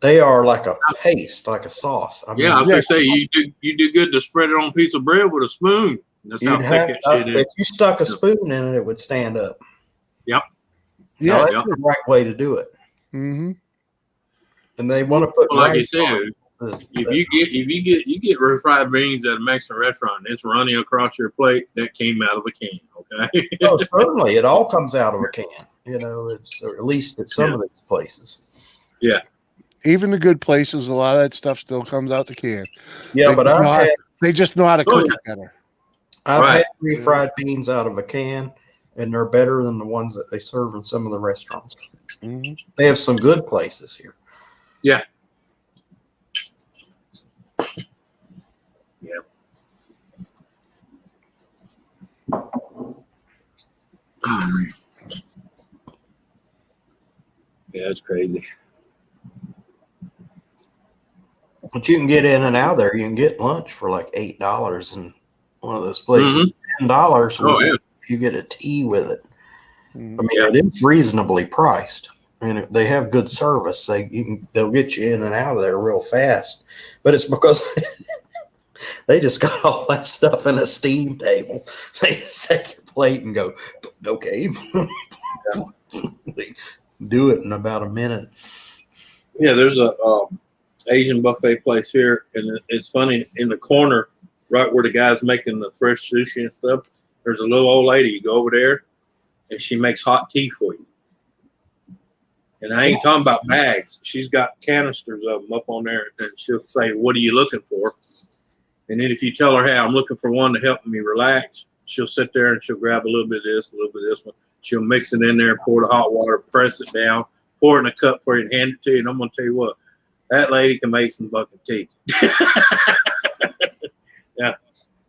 They are like a paste, like a sauce. I mean, I was gonna say you do good to spread it on a piece of bread with a spoon. That's how thick that shit is. If you stuck a spoon in it, it would stand up. Yep. Yeah, that's the right way to do it. Mm-hmm. And they want to put like you said, if you get refried beans at a Mexican restaurant, it's running across your plate. That came out of a can. Okay. Oh, certainly, it all comes out of a can. You know, or at least at some of these places. Yeah. Even the good places, a lot of that stuff still comes out the can. Yeah, but they just know how to cook it better. I've had refried beans out of a can, and they're better than the ones that they serve in some of the restaurants. Mm-hmm. They have some good places here. Yeah. Yeah. Yeah, it's crazy. But you can get in and out there. You can get lunch for like $8 in one of those places. $10 if you get a tea with it. I mean, it is reasonably priced, and they have good service. They'll get you in and out of there real fast. But it's because they just got all that stuff in a steam table. They just take your plate and go, okay, do it in about a minute. Yeah, there's a Asian buffet place here, and it's funny, in the corner, right where the guy's making the fresh sushi and stuff, there's a little old lady. You go over there, and she makes hot tea for you. And I ain't talking about bags. She's got canisters of them up on there, and she'll say, "What are you looking for?" And then if you tell her, "Hey, I'm looking for one to help me relax," she'll sit there and she'll grab a little bit of this, a little bit of this one. She'll mix it in there, pour the hot water, press it down, pour it in a cup for you, and hand it to you. And I'm going to tell you what, that lady can make some fucking tea. Yeah.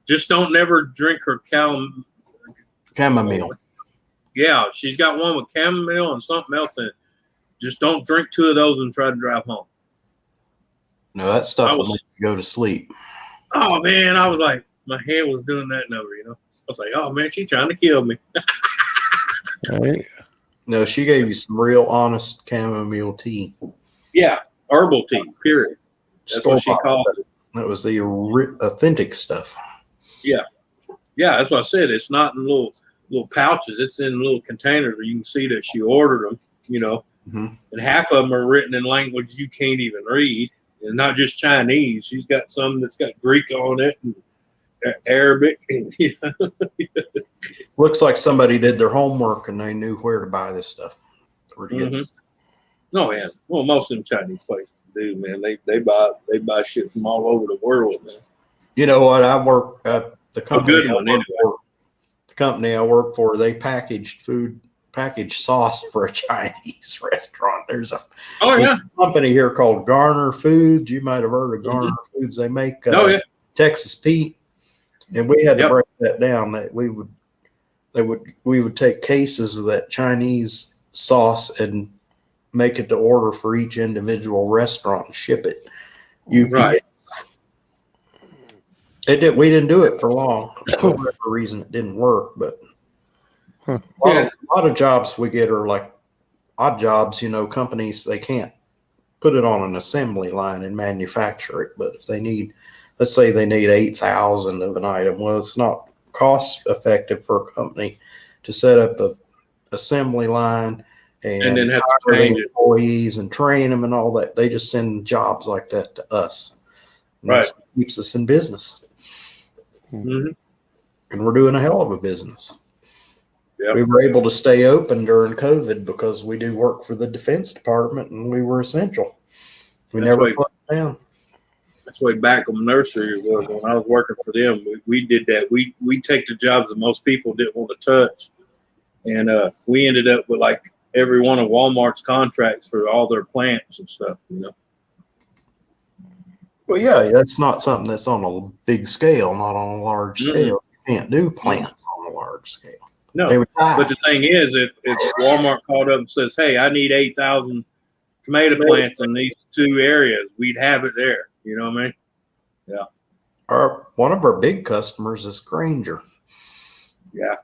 Just don't never drink her Chamomile. Yeah, she's got one with chamomile and something else in it. Just don't drink 2 of those and try to drive home. No, that stuff I will was- make you go to sleep. Oh man, I was like, my head was doing that number, you know. I was like, oh man, she's trying to kill me. Right? No, she gave you some real honest chamomile tea. Yeah, herbal tea, period. That's what she Store-bought. called it. That was the authentic stuff. Yeah, that's what I said. It's not in little pouches. It's in little containers where you can see that she ordered them, you know. Mhm. And half of them are written in language you can't even read, and not just Chinese. She's got some that's got Greek on it and Arabic. Looks like somebody did their homework and they knew where to buy this stuff. Where to get this. No, man. Well, most of them Chinese places do, man. They buy shit from all over the world, man. You know what? I work at the company. good one, anyway. The company I work for, they packaged sauce for a Chinese restaurant. There's a Oh yeah. company here called Garner Foods. You might have heard of Garner Foods. They make Texas Pete, and we had to break that down. That we would take cases of that Chinese sauce and make it to order for each individual restaurant and ship it. Right. It did. We didn't do it for long. For whatever reason, it didn't work. But a lot of jobs we get are like odd jobs. You know, companies, they can't put it on an assembly line and manufacture it. But if they need, let's say they need 8,000 of an item, well, it's not cost effective for a company to set up a assembly line and then have to hire train the employees and train them and all that. They just send jobs like that to us. And that's what keeps us in business. Mm-hmm. And we're doing a hell of a business. Yep. We were able to stay open during COVID because we do work for the Defense Department and we were essential. We never closed down. That's way back on nursery was when I was working for them. We did that. We take the jobs that most people didn't want to touch, and we ended up with like every one of Walmart's contracts for all their plants and stuff. You know. Well, yeah, that's not something that's on a big scale, not on a large scale. You can't do plants on a large scale. No, They would die. but the thing is, if Walmart called up and says, "Hey, I need 8,000 tomato plants in these 2 areas," we'd have it there. You know what I mean? Yeah. One of our big customers is Granger. Yeah.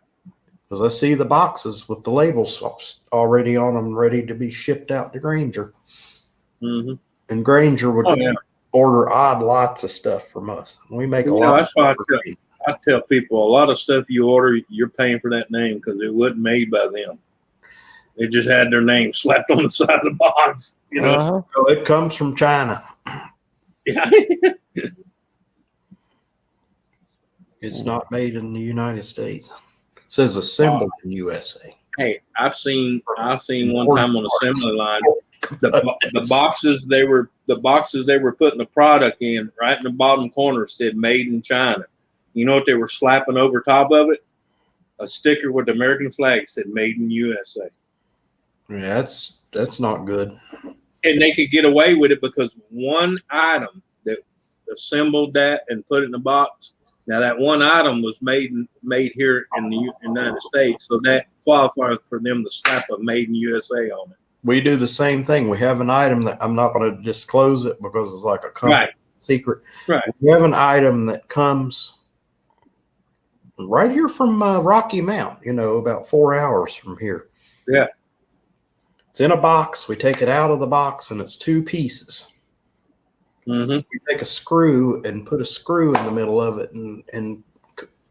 Because I see the boxes with the labels already on them, ready to be shipped out to Granger. Mm-hmm. And Granger would order odd lots of stuff from us. We make a lot. That's why I tell people a lot of stuff you order, you're paying for that name because it wasn't made by them. They just had their name slapped on the side of the box. You know, So it comes from China. yeah. It's not made in the United States. It says assembled in USA. Hey, I've seen one time on assembly line the boxes they were putting the product in right in the bottom corner said "Made in China." You know what they were slapping over top of it? A sticker with the American flag said "Made in USA." Yeah, that's not good. And they could get away with it because one item that assembled that and put it in the box. Now that one item was made here in the United States, so that qualifies for them to slap a "Made in USA" on it. We do the same thing. We have an item that I'm not going to disclose it because it's like a company secret. Right. We have an item that comes right here from Rocky Mount, about 4 hours from here. Yeah. It's in a box. We take it out of the box and it's 2 pieces. Mm-hmm. We take a screw and put a screw in the middle of it and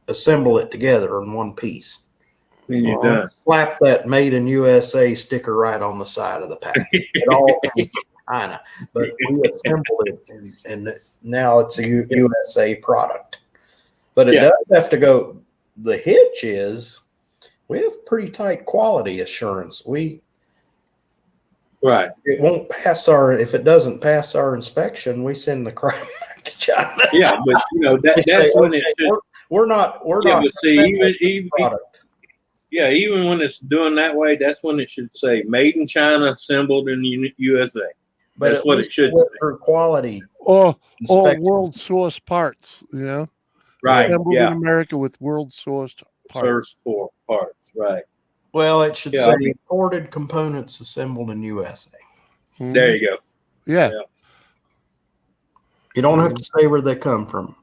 assemble it together in one piece. And you're done. Slap that "Made in USA" sticker right on the side of the package. It all comes from China, but we assembled it, and now it's a USA product. But it does have to go. The hitch is we have pretty tight quality assurance. It won't pass if it doesn't pass our inspection, we send the crap back to China. Yeah, but that's when it should. We're not. But see, even product. Yeah, even when it's doing that way, that's when it should say "Made in China, assembled in USA." But that's what it should say. For quality. Or world source parts, Right. Assembled Yeah. in America with world sourced parts. Source for parts. Right. Well, it should Yeah, say I mean- imported components assembled in USA. Mhm. There you go. Yeah. Yeah. You don't have to say where they come from.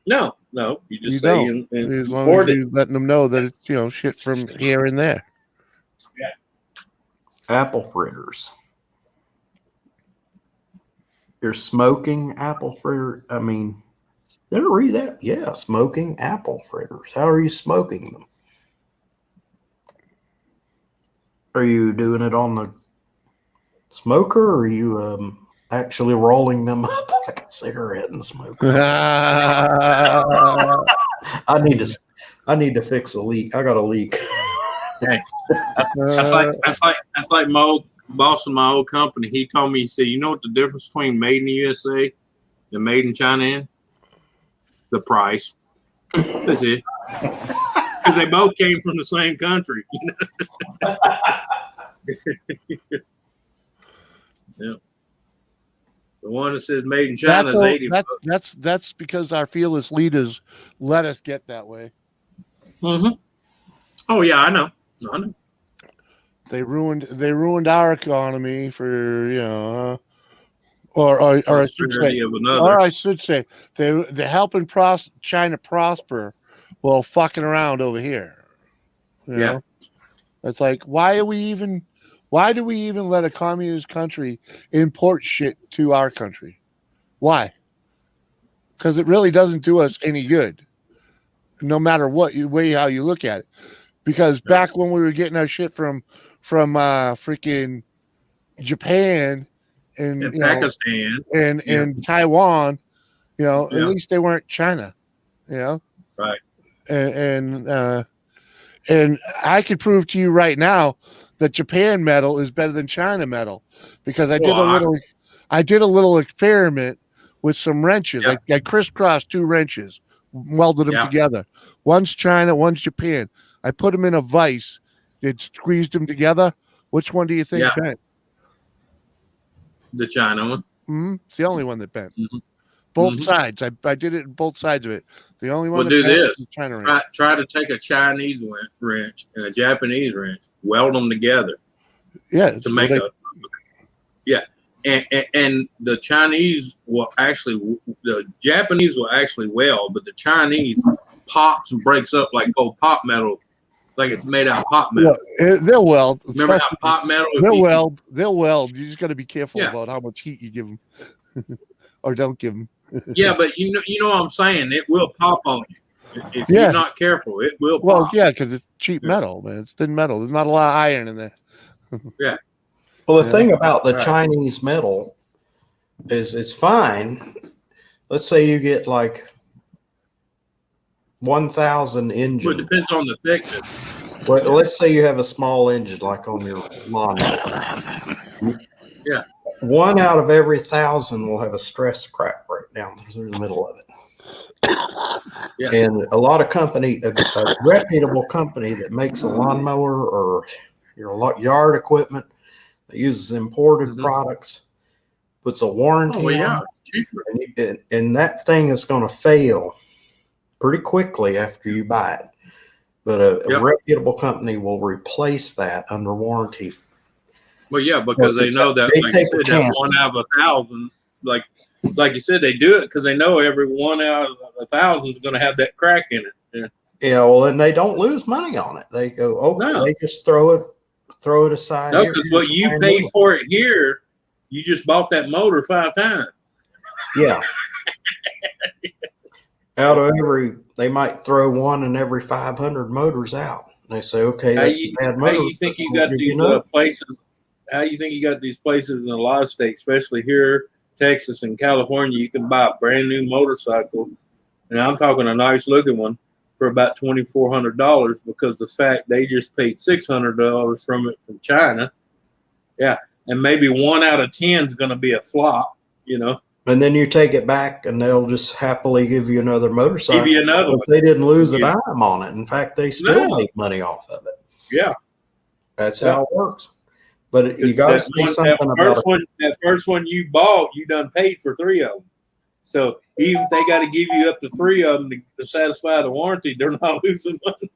No. You You just say don't. As long as imported. you're letting them know that it's, shit from here and there. Apple fritters. You're smoking apple fritter. I mean, didn't read that. Yeah, smoking apple fritters. How are you smoking them? Are you doing it on the smoker, or are you actually rolling them up like a cigarette and smoking? I need to fix a leak. I got a leak. That's like my old boss in my old company. He told me, he said, you know what the difference between made in the USA and made in China is? The price. That's it. Because they both came from the same country. Yeah. The one that says made in China is 80 bucks. That's because our fearless leaders let us get that way. Mm-hmm. Oh yeah, I know. They ruined our economy for or I should say, of another. or I should say they're helping China prosper while fucking around over here. You know? It's like, why do we even let a communist country import shit to our country? Why? Because it really doesn't do us any good, no matter what how you look at it. Because back when we were getting our shit from freaking Japan and Pakistan and Taiwan, at Yeah. least they weren't China, Right. And I could prove to you right now that Japan metal is better than China metal, because I did a little experiment with some wrenches. Yeah. I crisscrossed 2 wrenches, welded them together. One's China, one's Japan. I put them in a vise. It squeezed them together. Which one do you think bent? The China one. Mm-hmm. It's the only one that bent. Mm-hmm. Both sides. I did it in both sides of it. The only one Well, that do bent this. was the China wrench. Try to take a Chinese wrench and a Japanese wrench, weld them together. Yeah. To make and the Chinese the Japanese will actually weld, but the Chinese pops and breaks up like old pop metal, like it's made out of pop metal. Yeah, they'll weld. Remember how pop metal? They'll weld. You just got to be careful about how much heat you give them, or don't give them. Yeah, but you know what I'm saying. It will pop on you if you're not careful. It will. Well, pop. yeah, because it's cheap metal, man. It's thin metal. There's not a lot of iron in there. Yeah. Well, the thing about the Chinese metal is it's fine. Let's say you get like 1,000 engine. Well, it depends on the thickness. Well, let's say you have a small engine like on your lawnmower. Yeah. 1 out of every 1,000 will have a stress crack right down through the middle of it. Yeah. And a lot of a reputable company that makes a lawnmower or your yard equipment that uses imported products puts a warranty on it, and that thing is going to fail pretty quickly after you buy it. But a reputable company will replace that under warranty. Well, yeah, because they know that, like you said, that 1 out of 1,000, like you said, they do it because they know every 1 out of 1,000 is going to have that crack in it. Yeah, well, and they don't lose money on it. They go, they just throw it aside. No, because what you paid for it here, you just bought that motor 5 times. Yeah. Out of they might throw 1 in every 500 motors out. They say, okay, that's a bad motor. How do you think you got these places? How do you think you got these places in a lot of states, especially here, Texas and California? You can buy a brand new motorcycle, and I'm talking a nice looking one, for about $2,400 because the fact they just paid $600 from China. Yeah, and maybe 1 out of 10 is going to be a flop, And then you take it back, and they'll just happily give you another motorcycle. Give you another one. They didn't lose a dime on it. In fact, they still make money off of it. Yeah, that's how it works. But you got to say something about that first one you bought. You done paid for 3 of them. So even if they got to give you up to 3 of them to satisfy the warranty, they're not losing money.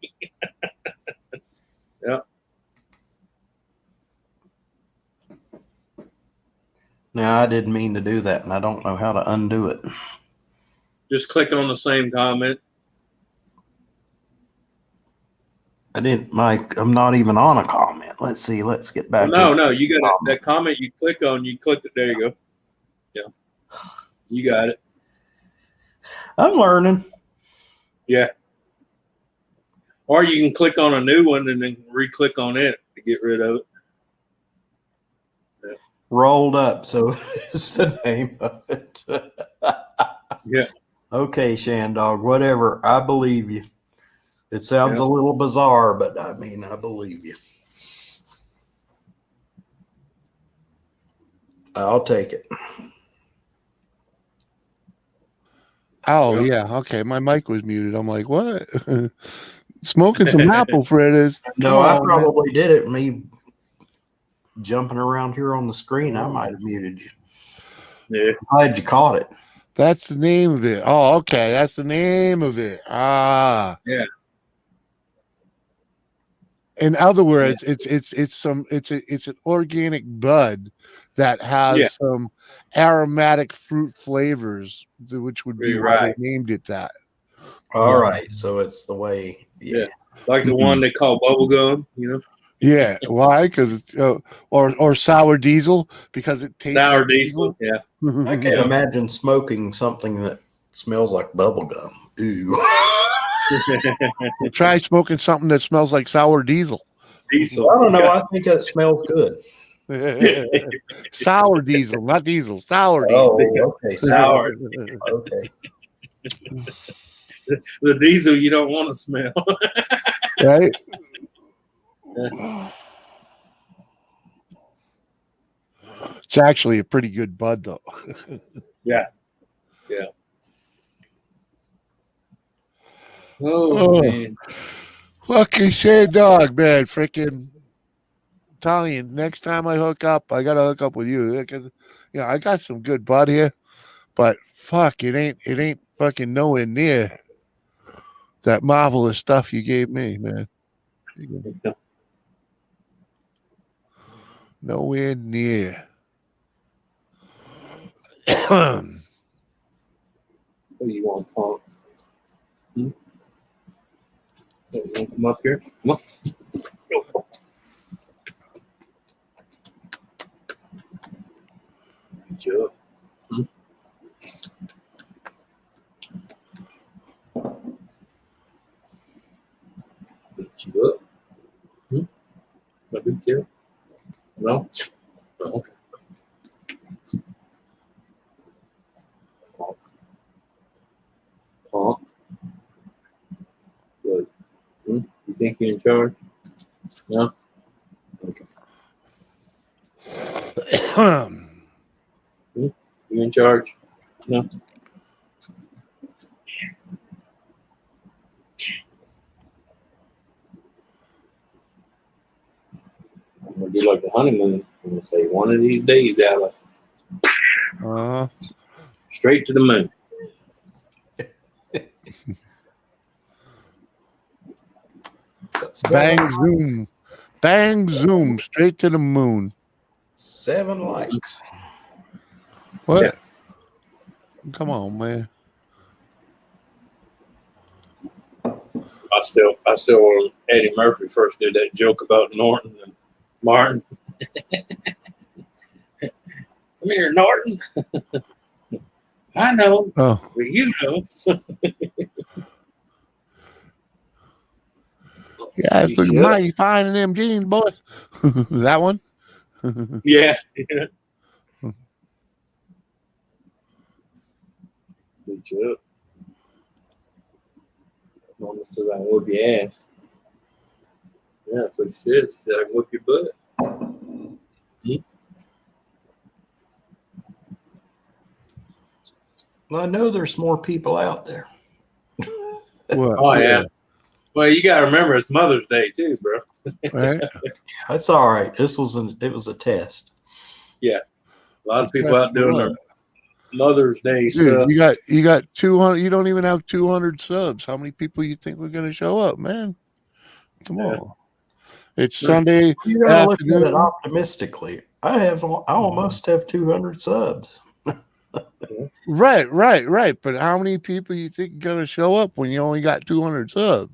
Yeah. Now, I didn't mean to do that, and I don't know how to undo it. Just click on the same comment. I didn't, Mike. I'm not even on a comment. Let's see. Let's get back. No, you got that comment you click on. You click it. There you go. Yeah, you got it. I'm learning. Yeah. Or you can click on a new one and then re-click on it to get rid of it. Yeah. Rolled up, so it's the name of it. Yeah. Okay, Shandog, whatever. I believe you. It sounds a little bizarre, but I mean, I believe you. I'll take it. Oh yeah, okay. My mic was muted. I'm like, what? Smoking some apple fritters. No, I probably did it. Me jumping around here on the screen, I might have muted you. Yeah. Glad you caught it. That's the name of it. Oh, okay. That's the name of it. Ah. Yeah. In other words, it's an organic bud that has some aromatic fruit flavors, which would be why they named it that. All right, so it's the way. Yeah, like the one they call bubble gum, you know. Yeah, why? Because or sour diesel because it tastes sour like diesel. Yeah, I can't imagine smoking something that smells like bubble gum. Ooh. Try smoking something that smells like sour diesel. Diesel. I don't know. I think it smells good. Sour diesel, not diesel. Sour diesel. Oh, okay. Sour. Okay. The diesel you don't want to smell. Right? It's actually a pretty good bud, though. Yeah. Yeah. Oh, man. Fucking Shandog, man. Freaking Italian. Next time I hook up, I got to hook up with you. Because, I got some good bud here. But fuck, it ain't fucking nowhere near that marvelous stuff you gave me, man. Nowhere near. What do you want, punk? You want to come up here? Come on. Go. Get you up. Get you up. No big deal. No? No. Okay. Punk. Good. You think you're in charge? No? Okay. You in charge? No? I'm going to do like the honeymoon. I'm going to say one of these days, Alex. Straight to the moon. Bang, zoom, straight to the moon. 7 likes. What? Yeah. Come on, man. I still when Eddie Murphy first did that joke about Norton and Martin. Come here, Norton. I know, but you know. Yeah, it's looking mighty fine in them jeans, boy. That one? Yeah. Good job. Mama says I can whip your ass. Yeah, that's what she said. She said I can whip your butt. Well, I know there's more people out there. What? Oh, yeah. Well, you got to remember it's Mother's Day too, bro. Right? That's all right. It was a test. Yeah. A lot of people out doing their Mother's Day Dude, stuff. you got 200. You don't even have 200 subs. How many people you think we're gonna show up, man? Come on. It's Sunday You gotta look at it afternoon. optimistically. I almost have 200 subs. Right. But how many people you think are gonna show up when you only got 200 subs?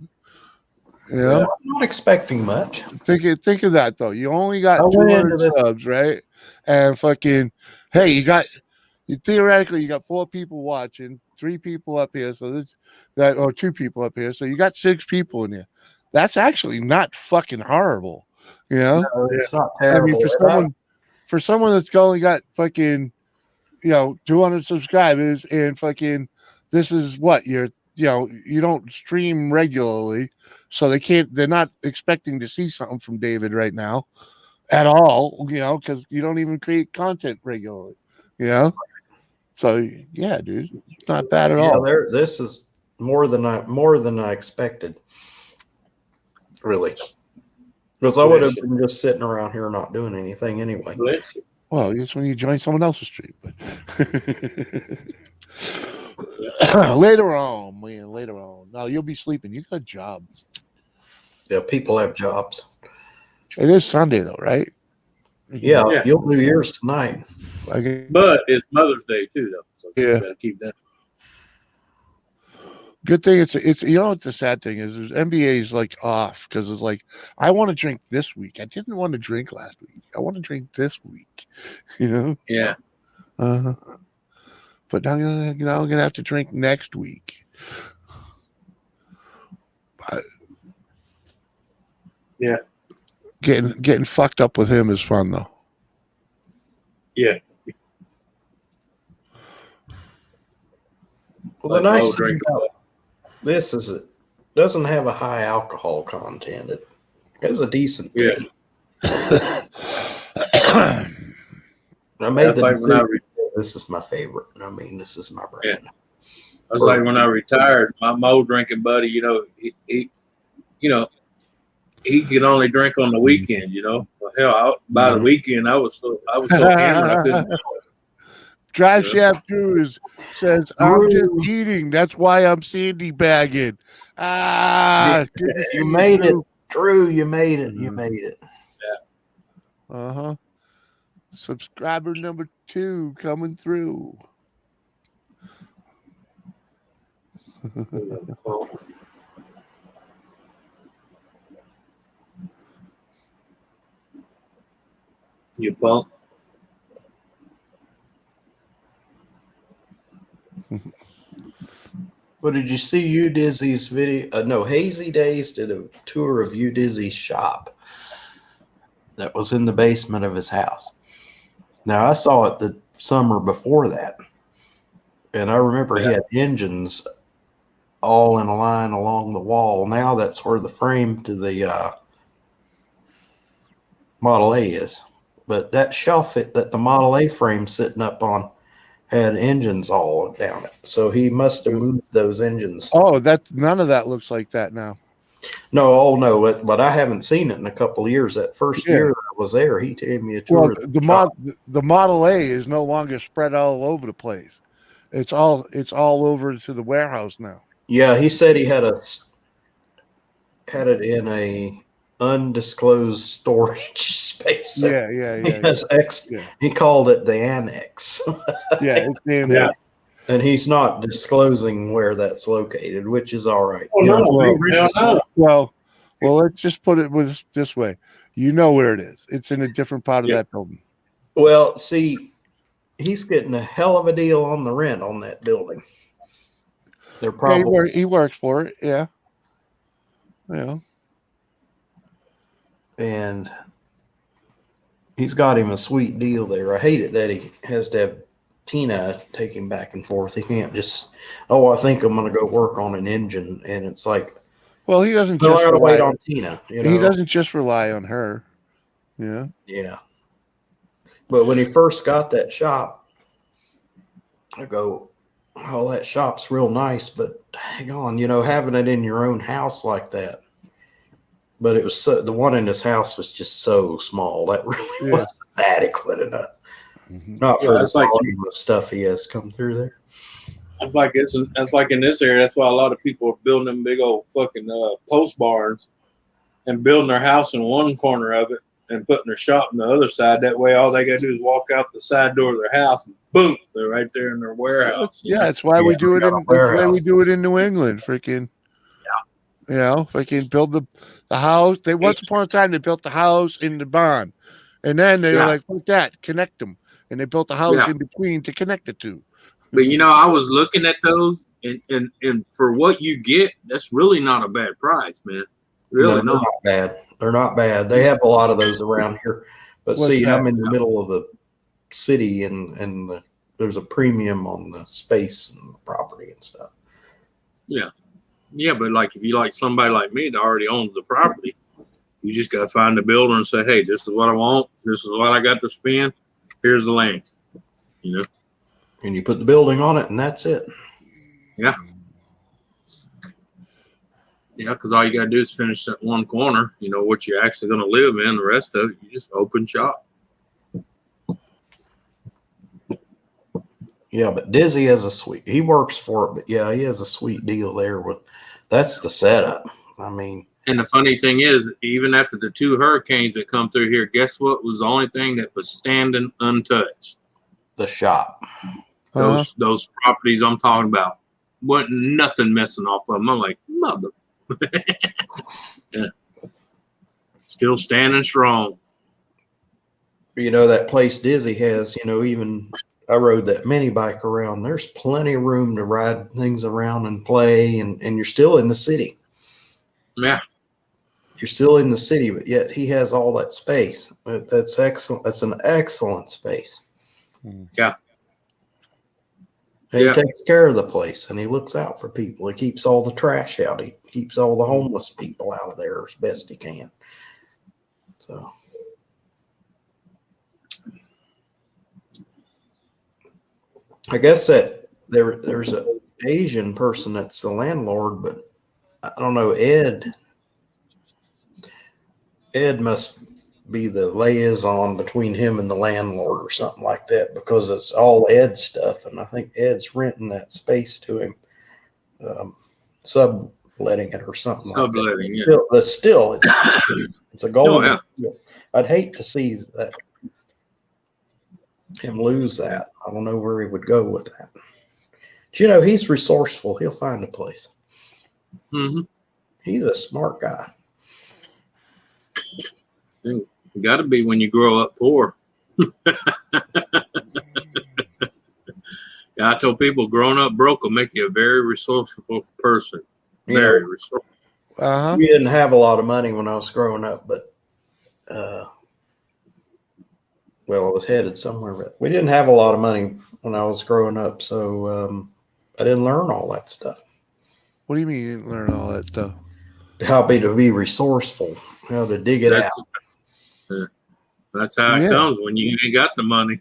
You know, I'm not expecting much. think of that though. You only got I went into 200 this- subs, right? And fucking, hey, you theoretically you got 4 people watching, 3 people up here, so or 2 people up here, so you got 6 people in here. That's actually not fucking horrible, you know. No, it's not I terrible. mean, for someone that's only got fucking, 200 subscribers, and fucking, this is what you don't stream regularly, so they're not expecting to see something from David right now at all, because you don't even create content regularly, So yeah, dude, it's not bad at all. This is more than I expected. Really. Because I would have been just sitting around here not doing anything anyway. Bless you. Well, it's when you join someone else's stream. Later on, man. Later on. No, you'll be sleeping. You got a job. Yeah, people have jobs. It is Sunday though, right? Yeah, Yeah. you'll do yours tonight. But it's Mother's Day too, though. So Yeah. you gotta keep that. Good thing it's what the sad thing is NBA is like off because it's like I want to drink this week. I didn't want to drink last week. I want to drink this week. Yeah. But now I'm gonna have to drink next week. But Yeah. Getting fucked up with him is fun though. Yeah. Well, the nice thing about this is it doesn't have a high alcohol content. It has a decent Yeah. tea. I made That's the like when I decision. This is my favorite. I mean, this is my brand. I was like when I retired, my old drinking buddy, he could only drink on the weekend, Well, hell, by the weekend I was so hammered I couldn't. Drive Yeah. Shaft Drew says, I'm just eating. That's why I'm sandy bagging. You made it, Drew. You made it. You made it. Subscriber number 2 coming through. You punk. Well, did you see U Dizzy's video? No, Hazy Days did a tour of U Dizzy's shop that was in the basement of his house. Now, I saw it the summer before that, and I remember he had engines all in a line along the wall. Now that's where the frame to the Model A is. But that shelf that the Model A frame sitting up on had engines all down it. So he must have moved those engines. Oh, none of that looks like that now. No, but I haven't seen it in a couple of years. That first year that I was there, he gave me a tour. Well, of the shop. the Model A is no longer spread all over the place. It's all over to the warehouse now. Yeah, he said he had it in a undisclosed storage space. Yeah. He called it the annex. Yeah, it's named Yeah. And he's not disclosing where that's located, which is all right. Oh, You no, know, hell no. Well, let's just put it this way. You know where it is. It's in a different part of that building. Well, see, he's getting a hell of a deal on the rent on that building. They're probably he works for it. Yeah. and he's got him a sweet deal there. I hate it that he has to have Tina take him back and forth. He can't just, I think I'm going to go work on an engine. And it's like, Well, he doesn't well, I just got to rely wait on, on Tina. You know? he doesn't just rely on her. Yeah. Yeah. But when he first got that shop, I go, oh, that shop's real nice, but hang on, having it in your own house like that. But it was the one in his house was just so small that really wasn't adequate enough. Not for Yeah, the it's like- volume of stuff he has come through there. That's like in this area. That's why a lot of people are building them big old fucking post barns and building their house in one corner of it and putting their shop in the other side. That way, all they got to do is walk out the side door of their house, and boom, they're right there in their warehouse. Yeah, that's why we Yeah, do we it. got a That's why we warehouse. do it in New England. Freaking. You know, freaking build the house. They once upon a time they built the house in the barn, and then they were Yeah. like, "Fuck that, connect them," and they built the house Yeah. in between to connect it to. But I was looking at those, and for what you get, that's really not a bad price, man. Really No, they're not. not bad. They're not bad. They have a lot of those around here. But What's see, that? I'm in the middle of the city, and there's a premium on the space and the property and stuff. Yeah, but like if you like somebody like me that already owns the property, you just got to find the builder and say, hey, this is what I want. This is what I got to spend. Here's the land. And you put the building on it, and that's it. Yeah, because all you got to do is finish that one corner. You know what you're actually going to live in. The rest of it, you just open shop. Yeah, but Dizzy has a sweet. He works for it, but yeah, he has a sweet deal there. With that's the setup. I mean, And the funny thing is, even after the 2 hurricanes that come through here, guess what was the only thing that was standing untouched? the shop. Those properties I'm talking about, wasn't nothing messing off of them. I'm like, mother. Yeah. Still standing strong. You know that place Dizzy has. Even I rode that mini bike around. There's plenty of room to ride things around and play, and you're still in the city. Yeah. You're still in the city, but yet he has all that space. That's excellent. That's an excellent space. Yeah. And Yeah. he takes care of the place, and he looks out for people. He keeps all the trash out. He keeps all the homeless people out of there as best he can. So, I guess that there's a Asian person that's the landlord, but I don't know, Ed must be the liaison between him and the landlord or something like that, because it's all Ed's stuff, and I think Ed's renting that space to him, subletting it or something like that. Subletting, yeah. Still, it's a golden. Oh, deal. I'd hate to see that him lose that. I don't know where he would go with that. But, he's resourceful. He'll find a place. Mm-hmm. He's a smart guy. You got to be when you grow up poor. Yeah, I tell people growing up broke will make you a very resourceful person. Very resourceful. We didn't have a lot of money when I was growing up, but I was headed somewhere. But we didn't have a lot of money when I was growing up, so I didn't learn all that stuff. What do you mean you didn't learn all that stuff? How to be resourceful, how to dig it out. That's how it comes when you ain't got the money.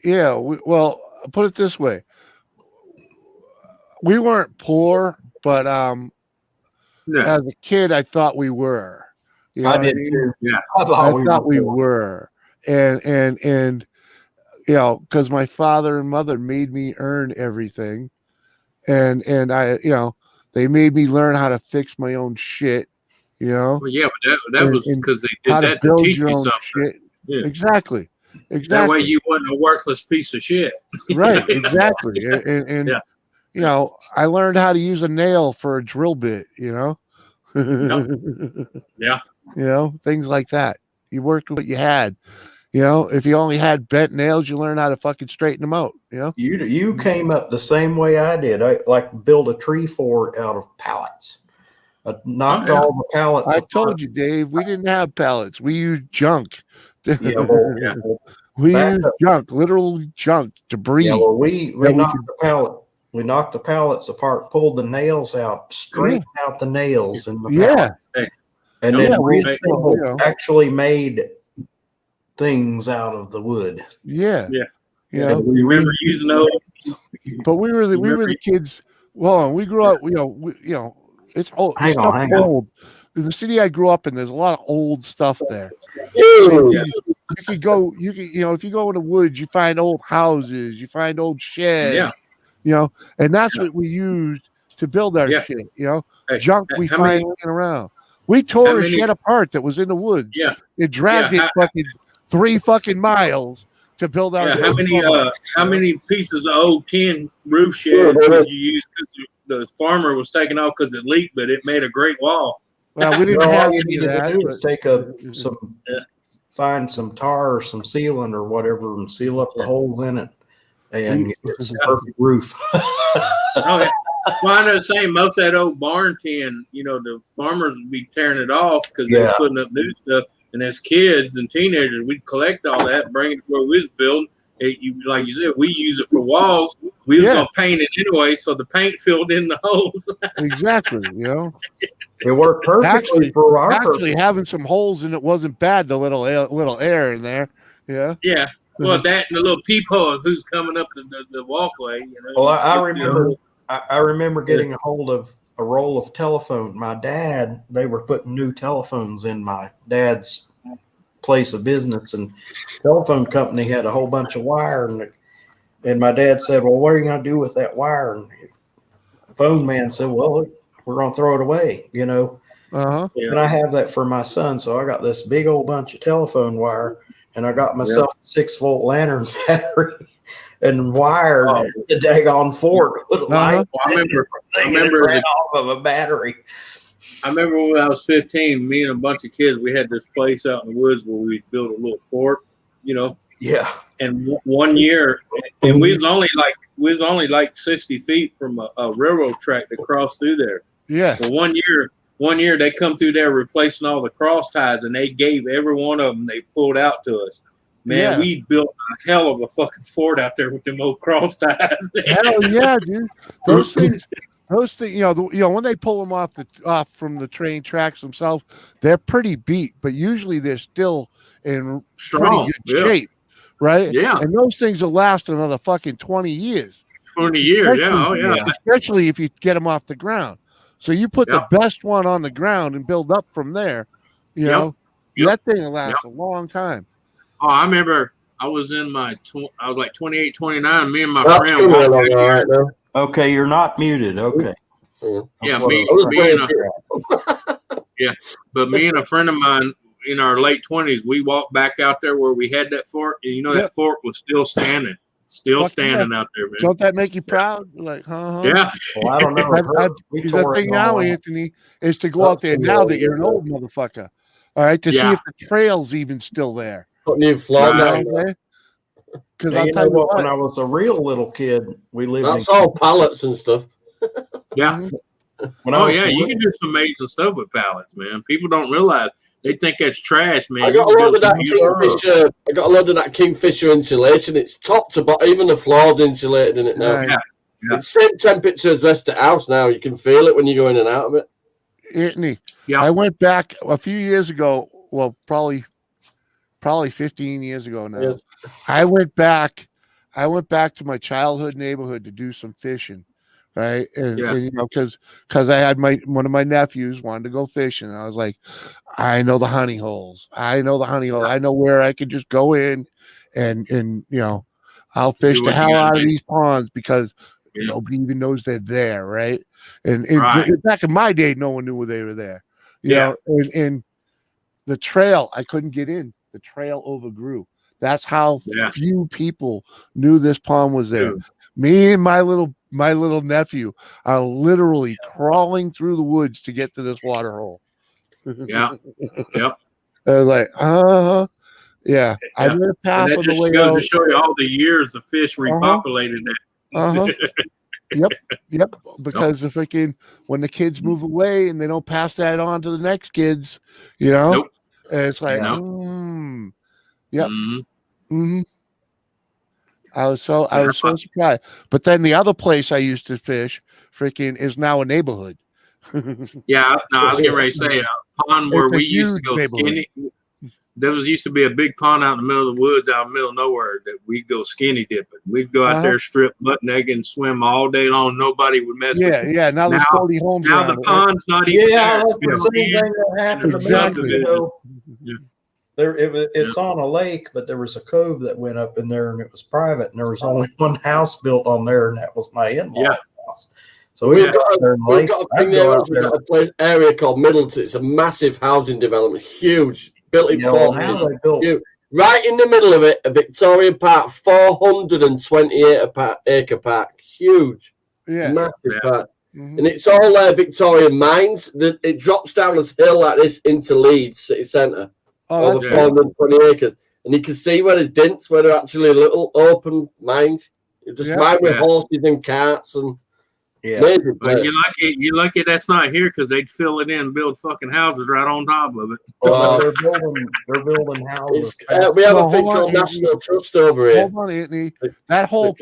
Yeah. Well, I'll put it this way: we weren't poor, but as a kid, I thought we were. You know I what did mean? too. Yeah, I thought we were, and because my father and mother made me earn everything, and I, they made me learn how to fix my own shit. Well, yeah, but that was because they did how that to build to teach your you own something. shit. Yeah. Exactly. That way you wasn't a worthless piece of shit. Right. Exactly. And I learned how to use a nail for a drill bit. Yeah. Things like that. You worked with what you had. If you only had bent nails, you learn how to fucking straighten them out. You came up the same way I did. I build a tree fort out of pallets. I knocked all the pallets. I told you, Dave, we didn't have pallets. We used junk. Yeah, we used junk, literal junk, debris. Yeah, well, we knocked the pallet. We knocked the pallets apart, pulled the nails out, straightened out the nails in the pallet. And then we actually made things out of the wood. Yeah. And we remember using those. But we were the kids. Well, we grew up. It's old. Hang on. Old. In the city I grew up in, there's a lot of old stuff there. You could go. You could, if you go in the woods, you find old houses, you find old sheds. Yeah. And that's what we used to build our Yeah. shit. Hey, Junk we how find many- laying around. We tore how a many- shed apart that was in the woods. Yeah. It dragged Yeah, it fucking 3 fucking miles to build our. Yeah, how many pieces of old tin roof shed did you use? Because the farmer was taking off because it leaked, but it made a great wall. Well, we didn't Well, have all you any of needed that. to do is but- take find some tar or some sealant or whatever and seal up the holes in it, and it's a perfect roof. Oh, yeah. Well, I know the same. Most of that old barn tin, the farmers would be tearing it off because they were putting up new stuff. And as kids and teenagers, we'd collect all that, bring it to where we was building. Like you said, we use it for walls. We was gonna paint it anyway, so the paint filled in the holes. Exactly. It worked perfectly for our purpose. Having some holes in it wasn't bad. The little air in there. Yeah. Yeah. Well, that and the little peephole of who's coming up the walkway. Well, I remember. I remember getting a hold of a roll of telephone. My dad, they were putting new telephones in my dad's place of business, and telephone company had a whole bunch of wire, and my dad said, "Well, what are you going to do with that wire?" And the phone man said, "Well, we're going to throw it away, Uh-huh. Yeah. And I have that for my son, so I got this big old bunch of telephone wire, and I got myself a 6-volt lantern battery and wired the daggone fort with a light. I remember it off of a battery. I remember when I was 15, me and a bunch of kids, we had this place out in the woods where we built a little fort, Yeah. And one year, and we was only like 60 feet from a railroad track that crossed through there. Yeah. Well, one year they come through there replacing all the cross ties, and they gave every one of them they pulled out to us. Man, we built a hell of a fucking fort out there with them old cross ties. Hell yeah, dude. Those things, when they pull them off from the train tracks themselves, they're pretty beat, but usually they're still in Strong, pretty good shape, right? Yeah. And those things will last another fucking 20 years. 20 years, yeah. Oh, yeah. Especially if you get them off the ground. So you put the best one on the ground and build up from there. That thing will last a long time. Oh, I remember I was in I was like 28, 29. Me and my friend. All right now. Okay, you're not muted. Okay. Yeah, but me and a friend of mine in our late 20s, we walked back out there where we had that fort, and that fort was still standing. Out there, man. Don't that make you proud? Like, Yeah. Well, I don't know. The thing now, Anthony, is to go out there now that you're an old motherfucker. All right, to see if the trail's even still there. Put new floor down. Because I'll tell you what, when I was a real little kid, we lived. That's all pallets and stuff. Yeah. You can do some amazing stuff with pallets, man. People don't realize. They think that's trash, man. I got a load of that Kingfisher insulation. It's top to bottom. Even the floor's insulated in it now. Yeah. It's same temperature as the rest of the house now. You can feel it when you go in and out of it. Anthony, I went back a few years ago. Well, probably 15 years ago now. Yes. I went back to my childhood neighborhood to do some fishing, right? And because I had one of my nephews wanted to go fishing, and I was like, I know the honey holes. I know where I could just go in and I'll fish the hell out of these ponds because nobody even knows they're there, right? And back in my day, no one knew they were there. You know, and the trail, I couldn't get in. The trail overgrew. That's how few people knew this pond was there. Me and my little nephew are literally crawling through the woods to get to this water hole. Yeah. Yep. I was like, I made a path on the way goes out. to show you all the years the fish repopulated that. Yep. Because if when the kids move away and they don't pass that on to the next kids, and it's like, yep. Mm-hmm. I was so surprised. But then the other place I used to fish is now a neighborhood. I was getting ready to say a pond where we used to go skinny. There used to be a big pond out in the middle of the woods, out in the middle of nowhere, that we'd go skinny dipping. We'd go out there, strip butt naked, and swim all day long. Nobody would mess with it. Yeah. Now there's 40 homes. Now the pond's not even there. That's the same thing that happened to me. It's on a lake, but there was a cove that went up in there, and it was private, and there was only one house built on there, and that was my in-laws' house. So we've got a thing there. out We've got an area called Middleton. It's a massive housing development, huge, built in 40s. Right in the middle of it, a Victoria Park, 428 acre park, huge, massive park. And it's all Victorian mines. It drops down a hill like this into Leeds city centre. Over 420 acres. And you can see where there's dints, where they're actually little open mines. You just mine with horses and carts and amazing place. You're lucky that's not here, because they'd fill it in and build fucking houses right on top of it. They're building houses. We have a thing called National Trust over here. Hold on, Anthony. That whole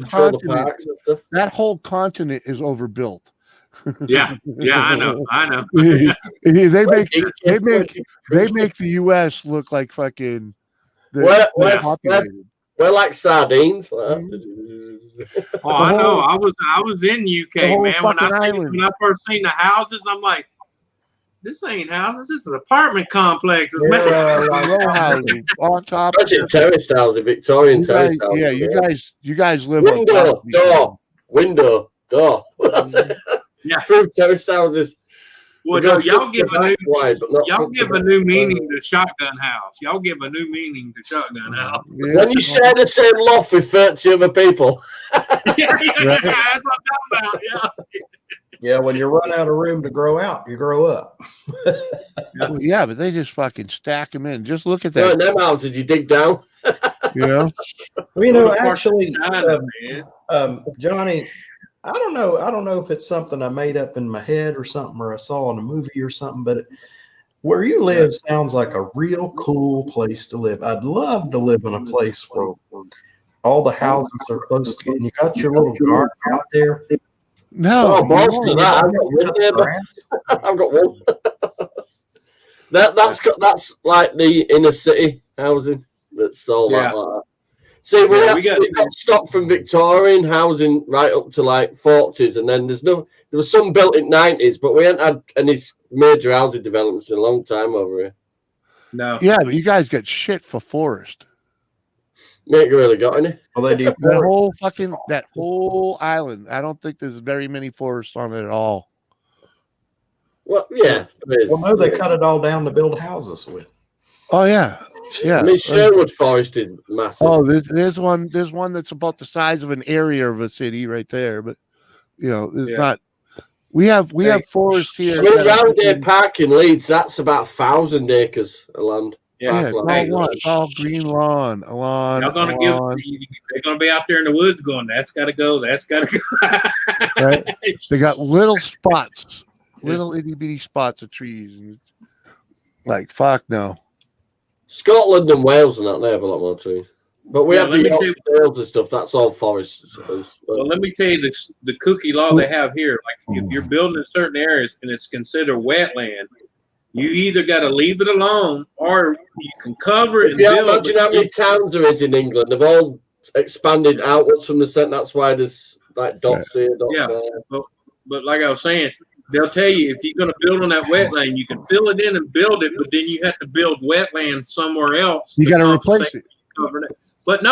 continent is overbuilt. Yeah, I know. They make the U.S. look like fucking. We're like sardines. Oh, I know. I was in UK, man. When I first seen the houses, I'm like, this ain't houses. This is apartment complexes, man. Row housing on top. That's it, terraced housing, Victorian terraced housing. Yeah, you guys live window, door. That's it. Yeah, through terraced houses. Well, no, y'all give a new meaning to shotgun house. Y'all give a new meaning to shotgun house. Yeah. When you share the same loft with 30 other people. That's what I'm talking about. Yeah, when you run out of room to grow out, you grow up. Yeah, but they just fucking stack them in. Just look at that. In them houses, you dig down. Yeah. Well, actually, Johnny, I don't know if it's something I made up in my head or something, or I saw in a movie or something, but where you live sounds like a real cool place to live. I'd love to live in a place where all the houses are close to you, and you got your little garden out there. No, I've got one. That's like the inner city housing. That's all like that. See, we got stock from Victorian housing right up to like 40s, and then there was some built in 90s, but we haven't had any major housing developments in a long time over here. No. Yeah, but you guys got shit for forest. You ain't really got any. Well, they do. That whole island. I don't think there's very many forests on it at all. Well, yeah. Well, no, they cut it all down to build houses with. Oh yeah. Yeah, I mean Sherwood Forest is massive. Oh, there's one that's about the size of an area of a city right there, but there's not. We have forests here. Roundhay Park in Leeds, that's about 1,000 acres of land. Yeah, it's all green lawn. Y'all gonna they're gonna be out there in the woods going, that's gotta go, that's gotta go. Right? They got little spots, little itty bitty spots of trees. Like fuck no. Scotland and Wales and that, they have a lot more trees. But we have the Wales and stuff, that's all forests. Well, let me tell you the cookie law they have here. Like if you're building in certain areas and it's considered wetland, you either got to leave it alone or you can cover it. Imagine how many towns there is in England. They've all expanded outwards from the centre. That's why there's like dots here, dots there. But like I was saying, they'll tell you if you're going to build on that wetland, you can fill it in and build it, but then you have to build wetland somewhere else. You got to replace it. But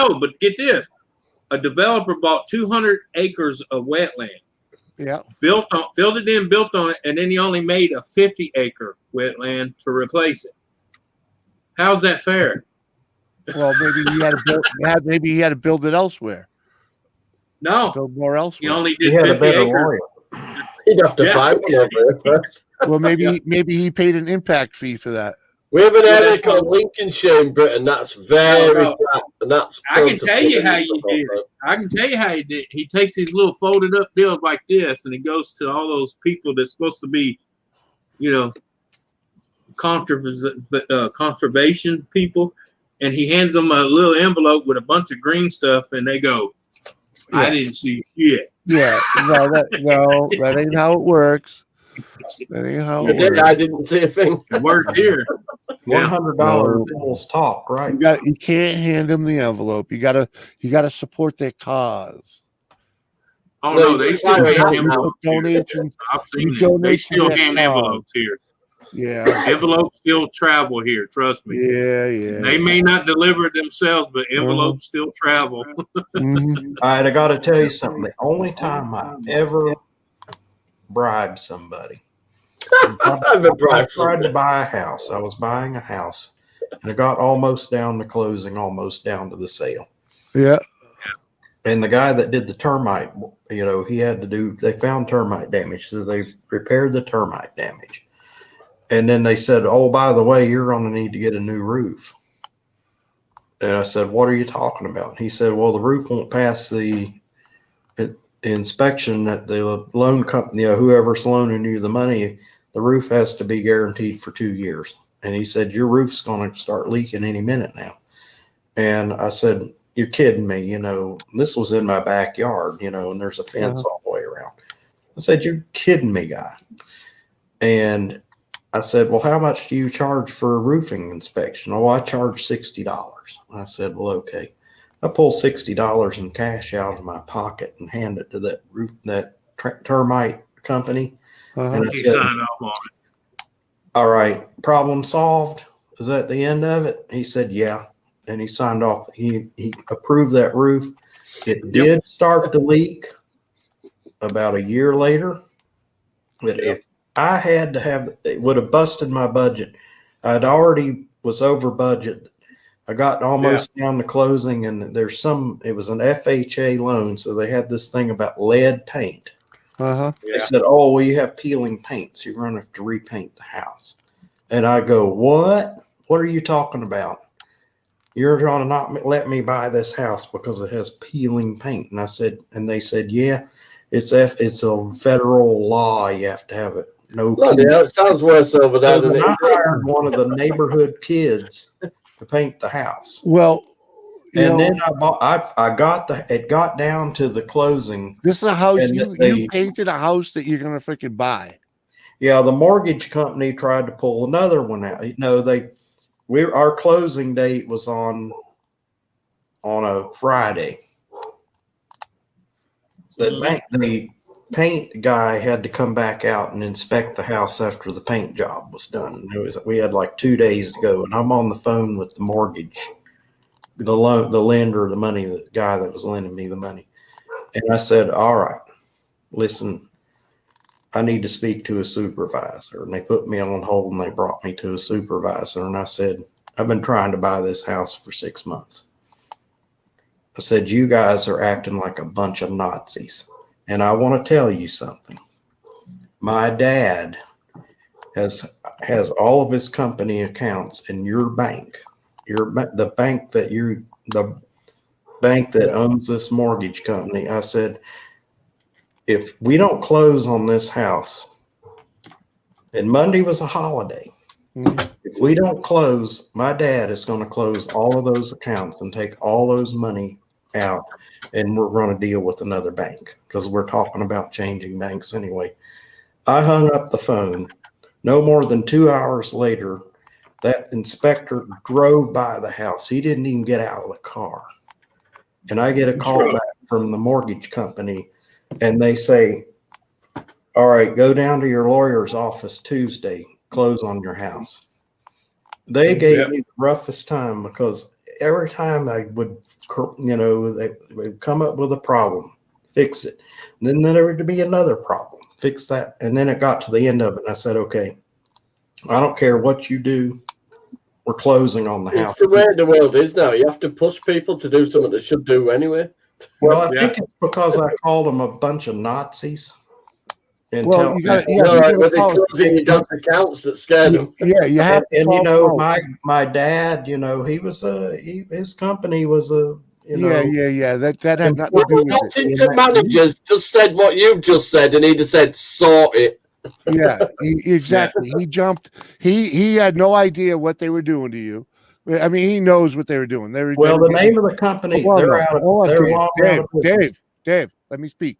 get this. A developer bought 200 acres of wetland. Yeah. Filled it in, built on it, and then he only made a 50-acre wetland to replace it. How's that fair? Well, maybe he had to build it elsewhere. No. Build more elsewhere. He only did 50 acres. He'd have to find one over there first. Well, maybe he paid an impact fee for that. We have an area called Lincolnshire in Britain. That's very flat, and that's. I can tell you how you did it. I can tell you how he did it. He takes these little folded up deals like this, and he goes to all those people that's supposed to be, conservation people, and he hands them a little envelope with a bunch of green stuff, and they go, "I didn't see shit." Yeah, that ain't how it works. That ain't how it works. I didn't see a thing. It works here. $100 bills talk, right? You can't hand them the envelope. You gotta support their cause. Oh no, they still hand donations. I've seen it. They still hand envelopes here. Yeah. Envelopes still travel here. Trust me. Yeah. They may not deliver it themselves, but envelopes still travel. Mhm. All right, I got to tell you something. The only time I ever bribed somebody, I've been I bribed. tried to buy a house. I was buying a house, and I got almost down to closing, almost down to the sale. Yeah. And the guy that did the termite, he had to do, they found termite damage. So they repaired the termite damage. And then they said, oh, by the way, you're going to need to get a new roof. And I said, what are you talking about? And he said, well, the roof won't pass the inspection that the loan company, whoever's loaning you the money, the roof has to be guaranteed for 2 years. And he said, your roof's going to start leaking any minute now. And I said, you're kidding me. This was in my backyard, and there's a fence all the way around. I said, you're kidding me, guy. And I said, well, how much do you charge for a roofing inspection? Oh, I charge $60. I said, well, okay. I pull $60 in cash out of my pocket and hand it to that termite company. And I He said, signed off on it. all right, problem solved. Is that the end of it? He said, yeah. And he signed off. He approved that roof. It did start to leak about a year later. But if I had to have, it would have busted my budget. I'd already was over budget. I got almost down to closing, and it was an FHA loan. So they had this thing about lead paint. They said, oh, well, you have peeling paint, so you're going to have to repaint the house. And I go, what? What are you talking about? You're trying to not let me buy this house because it has peeling paint. And they said, yeah, it's a federal law. You have to have it. No. Yeah, it sounds worse over there than I hired one of the neighborhood kids to paint the house. Well, and then it got down to the closing. This is a house you painted a house that you're going to freaking buy. Yeah. The mortgage company tried to pull another one out. Our closing date was on a Friday. The paint guy had to come back out and inspect the house after the paint job was done. We had like 2 days to go, and I'm on the phone with the mortgage, the lender, the guy that was lending me the money. And I said, all right, listen, I need to speak to a supervisor. And they put me on hold and they brought me to a supervisor. And I said, I've been trying to buy this house for 6 months. I said, you guys are acting like a bunch of Nazis. And I want to tell you something. My dad has all of his company accounts in your bank. The bank that owns this mortgage company. I said, if we don't close on this house, and Monday was a holiday, if we don't close, my dad is going to close all of those accounts and take all those money out, and we're going to deal with another bank because we're talking about changing banks anyway. I hung up the phone. No more than 2 hours later, that inspector drove by the house. He didn't even get out of the car. And I get a call back from the mortgage company, and they say, all right, go down to your lawyer's office Tuesday, close on your house. They gave me the roughest time because every time I would, they would come up with a problem, fix it. And then there would be another problem, fix that. And then it got to the end of it. And I said, okay, I don't care what you do. We're closing on the house. It's the way the world is now. You have to push people to do something they should do anyway. Well, I think it's because I called them a bunch of Nazis. And well, when they close in your dad's accounts that scared them. Yeah, you have. And my dad, he was his company was a. Yeah. That had nothing to do with it. Into managers just said what you've just said, and he'd have said, "Sort it." Yeah, exactly. He jumped. He had no idea what they were doing to you. I mean, he knows what they were doing. The name of the company. They're out of. Dave, let me speak.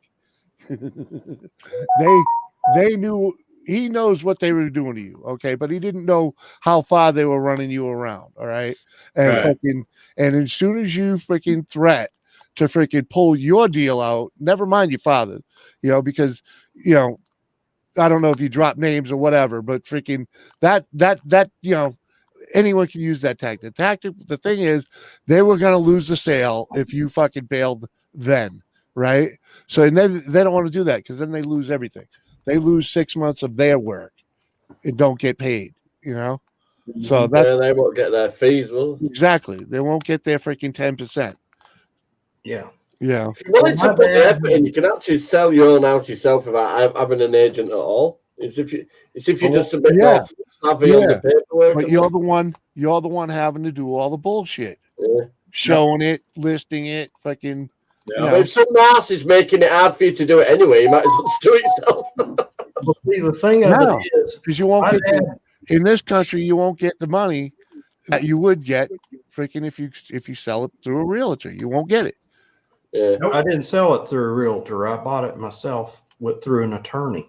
They knew. He knows what they were doing to you, okay? But he didn't know how far they were running you around. All right, and as soon as you freaking threat to freaking pull your deal out, never mind your father, because I don't know if you drop names or whatever, but freaking that anyone can use that tactic. The thing is, they were going to lose the sale if you fucking bailed then, right? So then they don't want to do that because then they lose everything. They lose 6 months of their work and don't get paid, So they won't get their fees, will they? Exactly. They won't get their freaking 10%. Yeah. Yeah. If you wanted to put the effort in, you can actually sell your own house yourself without having an agent at all. It's if you're just a bit more savvy on the paperwork. But you're the one having to do all the bullshit. Yeah. Showing it, listing it, fucking. Yeah. But if some ass is making it hard for you to do it anyway, you might as well just do it yourself. Well, see, the thing of it is, because you won't get in this country, you won't get the money that you would get freaking if you sell it through a realtor. You won't get it. Yeah. I didn't sell it through a realtor. I bought it myself through an attorney.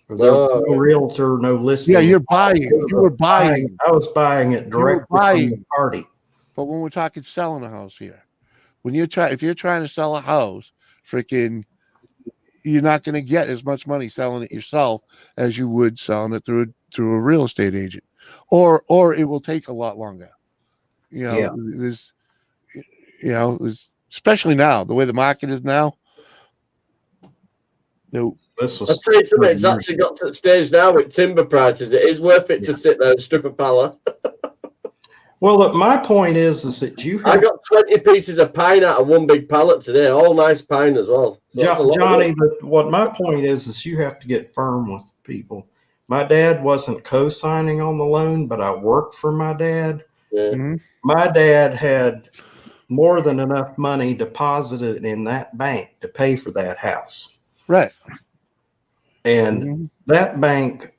There was no realtor, no listing. Yeah, you're buying. You were buying. I was buying it directly from the party. But when we're talking selling a house here, if you're trying to sell a house, freaking, you're not going to get as much money selling it yourself as you would selling it through a real estate agent, or it will take a lot longer. There's especially now the way the market is now. This was. I'll tell you something. It's actually got to the stage now with timber prices. It is worth it to sit there and strip a pallet. Well, look, my point is that I got 20 pieces of pine out of one big pallet today, all nice pine as well. So Johnny, what my point is you have to get firm with people. My dad wasn't co-signing on the loan, but I worked for my dad. Yeah. Mm-hmm. My dad had more than enough money deposited in that bank to pay for that house. Right. And that bank,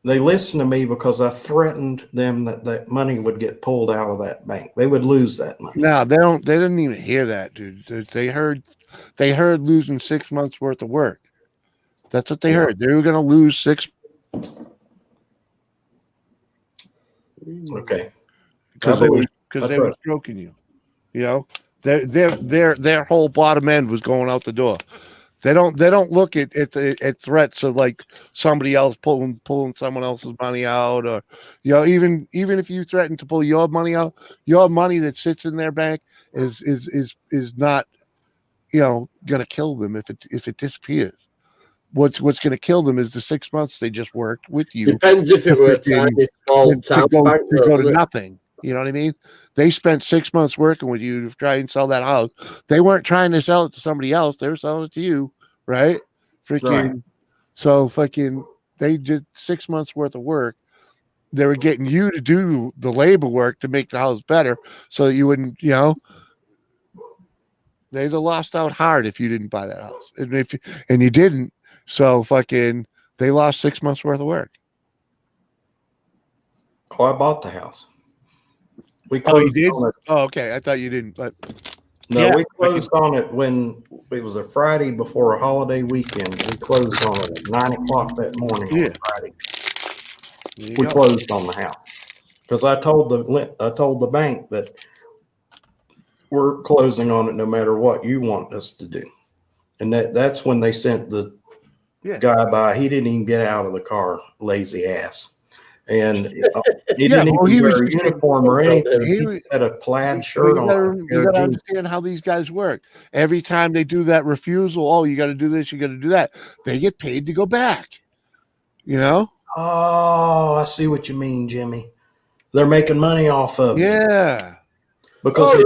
they listened to me because I threatened them that money would get pulled out of that bank. They would lose that money. No, they didn't even hear that, dude. They heard losing 6 months worth of work. That's what they heard. They were going to lose 6. Okay. Because they were stroking you. Their whole bottom end was going out the door. They don't look at threats of like somebody else pulling someone else's money out, or even if you threaten to pull your money out, your money that sits in their bank is not going to kill them if it disappears. What's going to kill them is the 6 months they just worked with you. Depends if it were a tiny small town bank to go to nothing. You know what I mean? They spent 6 months working with you to try and sell that house. They weren't trying to sell it to somebody else. They were selling it to you, right? Freaking. Right. So fucking, they did 6 months worth of work. They were getting you to do the labor work to make the house better, so you wouldn't, they'd have lost out hard if you didn't buy that house, and you didn't. So fucking, they lost 6 months worth of work. Oh, I bought the house. You did? Oh, okay. I thought you didn't, but no, we closed on it when it was a Friday before a holiday weekend. We closed on it at 9:00 that morning on Friday. We closed on the house because I told the bank that we're closing on it no matter what you want us to do, and that's when they sent the guy by. He didn't even get out of the car, lazy ass. And he didn't even wear a uniform or anything. He had a plaid shirt on. You got to understand how these guys work. Every time they do that refusal, you got to do this, you got to do that. They get paid to go back. Oh, I see what you mean, Jimmy. They're making money off of it. Yeah. Because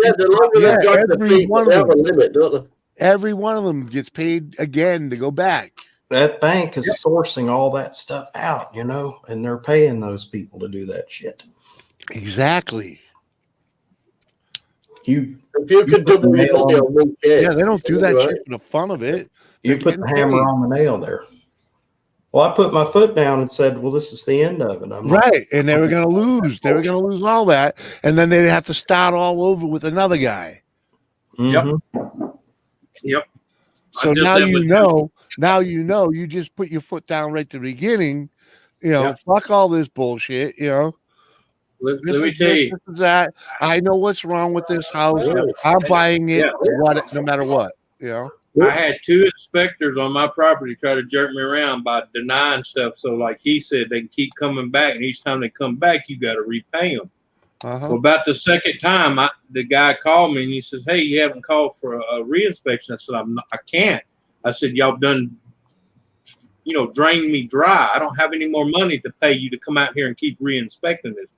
every one of them gets paid again to go back. That bank is sourcing all that stuff out, and they're paying those people to do that shit. Exactly. If you could double the money on one case. They don't do that shit for the fun of it. You put the hammer on the nail there. Well, I put my foot down and said, well, this is the end of it. Right. And they were going to lose. They were going to lose all that. And then they'd have to start all over with another guy. Mm-hmm. Yep. So now you just put your foot down right at the beginning, fuck all this bullshit, Let me tell you. This is that. I know what's wrong with this house. I'm buying it no matter what, I had 2 inspectors on my property try to jerk me around by denying stuff. So, like he said, they can keep coming back, and each time they come back, you got to repay them. Well, about the second time, the guy called me and he says, "Hey, you haven't called for a reinspection." I said, I can't. I said, "Y'all done, drained me dry. I don't have any more money to pay you to come out here and keep re-inspecting this."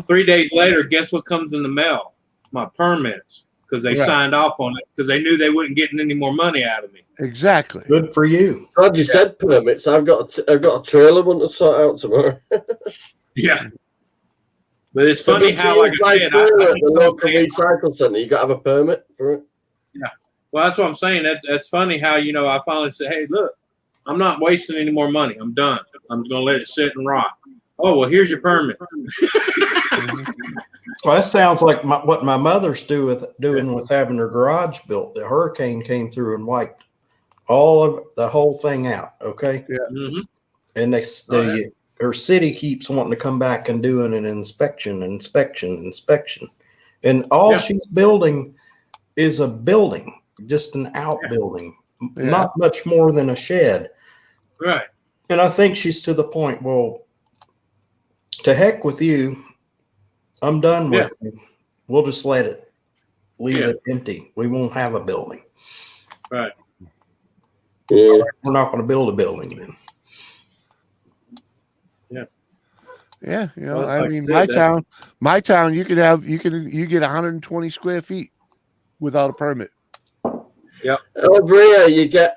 3 days later, guess what comes in the mail? My permits. Because they signed off on it because they knew they wouldn't get any more money out of me. Exactly. Good for you. Glad you said permits. I've got a trailer one to sort out tomorrow. Yeah. But it's funny how, like I said, the local recycle center, you got to have a permit for it. Yeah. Well, that's what I'm saying. That's funny how, I finally said, "Hey, look, I'm not wasting any more money. I'm done. I'm just going to let it sit and rot." "Oh, well, here's your permit." Well, that sounds like what my mother's doing with having her garage built. The hurricane came through and wiped the whole thing out. Okay. Yeah. Mm-hmm. And her city keeps wanting to come back and doing an inspection. And all she's building is a building, just an outbuilding, not much more than a shed. Right. And I think she's to the point, well, to heck with you. I'm done with you. We'll just leave it empty. We won't have a building. Right. Yeah. We're not going to build a building then. Yeah. Yeah. Well, I like mean, said, my town, you get 120 square feet without a permit. Yeah. Over here, you don't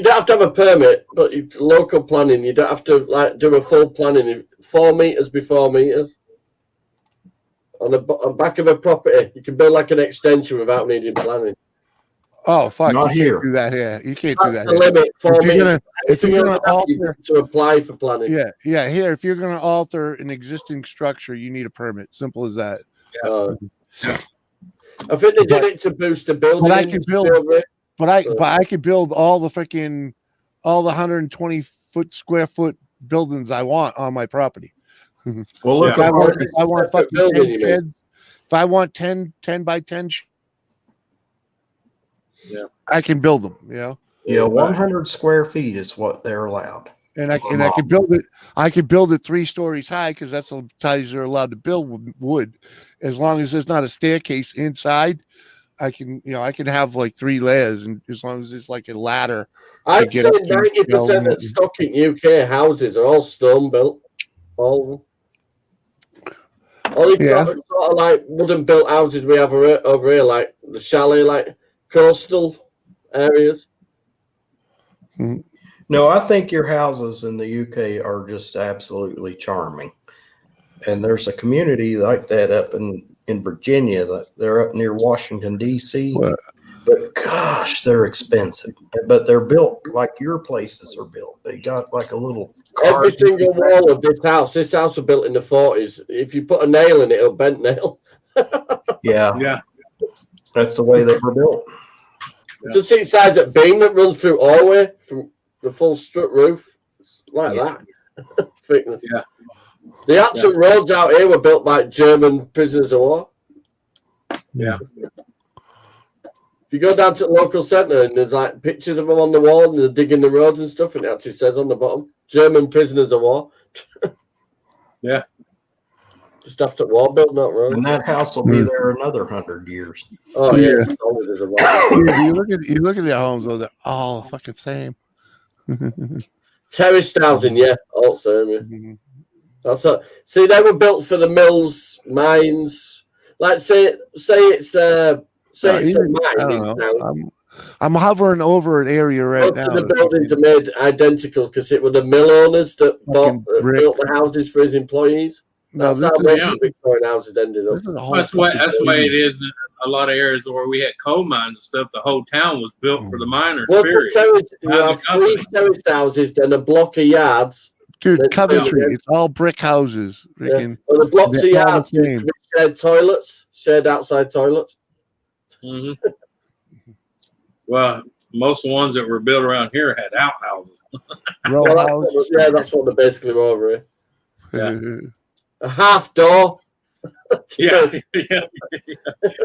have to have a permit, but local planning, you don't have to do a full planning. 4 meters by 4 meters. On the back of a property, you can build like an extension without needing planning. Oh, fuck. Not you here. Can't do that here. You can't That's do that the here. limit. 4 meters. If you're going to alter to apply for planning. Yeah. Here, if you're going to alter an existing structure, you need a permit. Simple as that. I think they did it to boost the building. But I could build. But I could build all the 120 square foot buildings I want on my property. Well, look, if I want fucking 10 sheds, if I want 10 by 10, I can build them. Yeah, 100 square feet is what they're allowed. And I can build it. I can build it 3 stories high because that's the size you're allowed to build with wood. As long as there's not a staircase inside, I can have like 3 layers, and as long as it's like a ladder. I'd say 90% of stock in UK houses are all stone built. All of them. All you've got are sort of like wooden built houses we have over here, like the chalet, like coastal areas. No, I think your houses in the UK are just absolutely charming. And there's a community like that up in Virginia. That they're up near Washington, D.C. What? But gosh, they're expensive. But they're built like your places are built. They got like a little every single wall of this house was built in the 40s. If you put a nail in it, it'll bend nail. Yeah. That's the way they were built. Just see the size of beam that runs through all the way from the full strut roof. It's like that. Thickness. Yeah. The actual roads out here were built by German prisoners of war. Yeah. If you go down to the local centre and there's like pictures of them on the wall and they're digging the roads and stuff, and it actually says on the bottom, German prisoners of war. Yeah. Just after war built, not road. And that house will be there another 100 years. Oh yeah. You look at their homes, though, they're all fucking same. Terraced housing, also. That's a, see, they were built for the mills, mines. Like say it's a mine. I'm hovering over an area right now. The buildings are made identical because it were the mill owners that built the houses for his employees. That's how Victorian houses ended up. That's the way it is in a lot of areas where we had coal mines and stuff. The whole town was built for the miners. Well, you have 3 terraced houses, then a block of yards. Dude, Coventry, it's all brick houses. So the blocks of yards shared toilets, shared outside toilets. Mm-hmm. Well, most of the ones that were built around here had outhouses. That's what they basically were over here. Yeah. A half door. Yeah.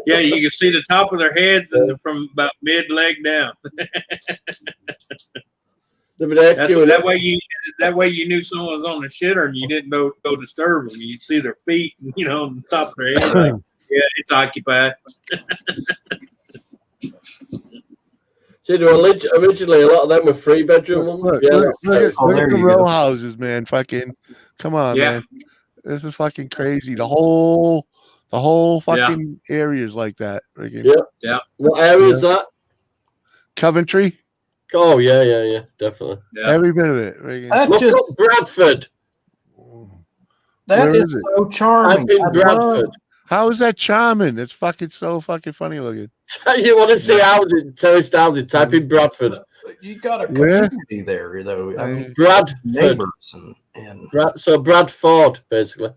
Yeah, you can see the top of their heads and from about mid leg down. That way you knew someone was on the shitter and you didn't go disturb them. You see their feet, on the top of their head. Like, yeah, it's occupied. See, originally a lot of them were 3-bedroom ones. Look at the row houses, man. Fucking, come on, man. This is fucking crazy. The whole fucking area is like that. Yeah. What area is that? Coventry. Oh yeah, definitely. Yeah. Every bit of it. Look up Bradford. That is so charming. Bradford. How is that charming? It's fucking so fucking funny looking. You want to see housing, terraced housing? Type in Bradford. You got a community there, though. I mean, Bradford. Neighbors and so Bradford, basically.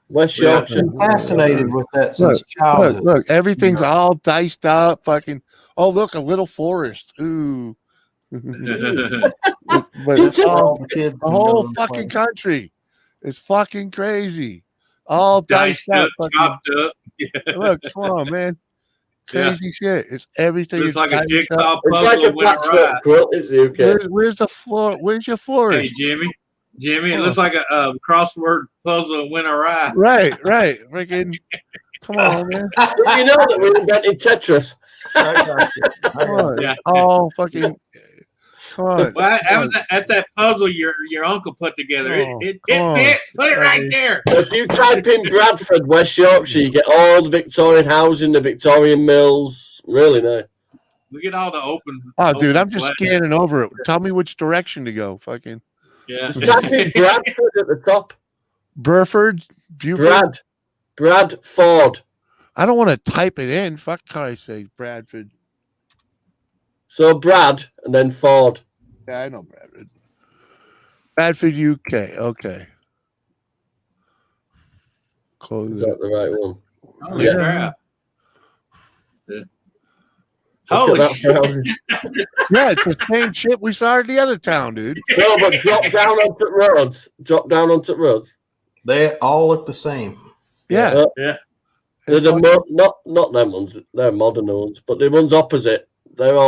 West Yorkshire. I've been fascinated with that since childhood. Look, everything's all diced up. Fucking. Oh, look, a little forest. Ooh. But it's all the whole fucking country. It's fucking crazy. All diced up, chopped up. Yeah. Look, come on, man. Crazy shit. It's everything. It's like a jigsaw puzzle. It's like a patchwork quilt. It's okay. Where's the floor? Where's your forest? Hey, Jimmy, it looks like a crossword puzzle went awry. Right. Freaking, come on, man. You know that we invented Tetris. Yeah. Oh, fucking. Come on. Well, that's that puzzle your uncle put together. It fits. Put it right there. If you type in Bradford, West Yorkshire, you get all the Victorian housing, the Victorian mills. Really nice. Look at all the open. Oh, dude, I'm just scanning over it. Tell me which direction to go. Fucking. Yeah. Just type in Bradford at the top. Bradford. Bradford. I don't want to type it in. Fuck, how I say Bradford. So Brad and then Ford. Yeah, I know Bradford. Bradford, UK. Okay. Close Is that the right one? Holy crap. Holy shit. Yeah, it's the same shit we saw in the other town, dude. No, but drop down onto the roads. They all look the same. Yeah. Yeah. They're not them ones. They're modern ones, but the ones opposite. They're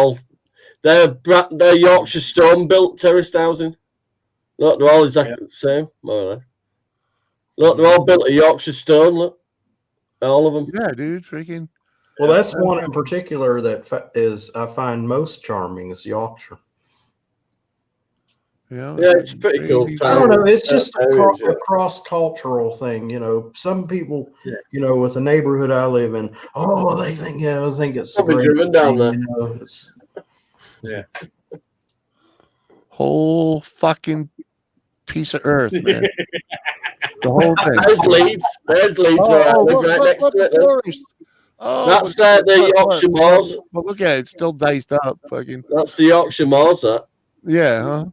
Yorkshire stone built terraced housing. Look, they're all exactly the same, more or less. Look, they're all built of Yorkshire stone. Look, all of them. Yeah, dude, freaking. Well, that's one in particular that is I find most charming is Yorkshire. Yeah, it's pretty cool. I don't know. It's just a cross-cultural thing, Some people, with the neighborhood I live in, they think, I think it's driven down there. Yeah. Whole fucking piece of earth, man. The whole thing. There's Leeds where I live right next to it. That's the Yorkshire Moors. But look at it, it's still diced up. Fucking. That's the Yorkshire Moors, that. Yeah, huh?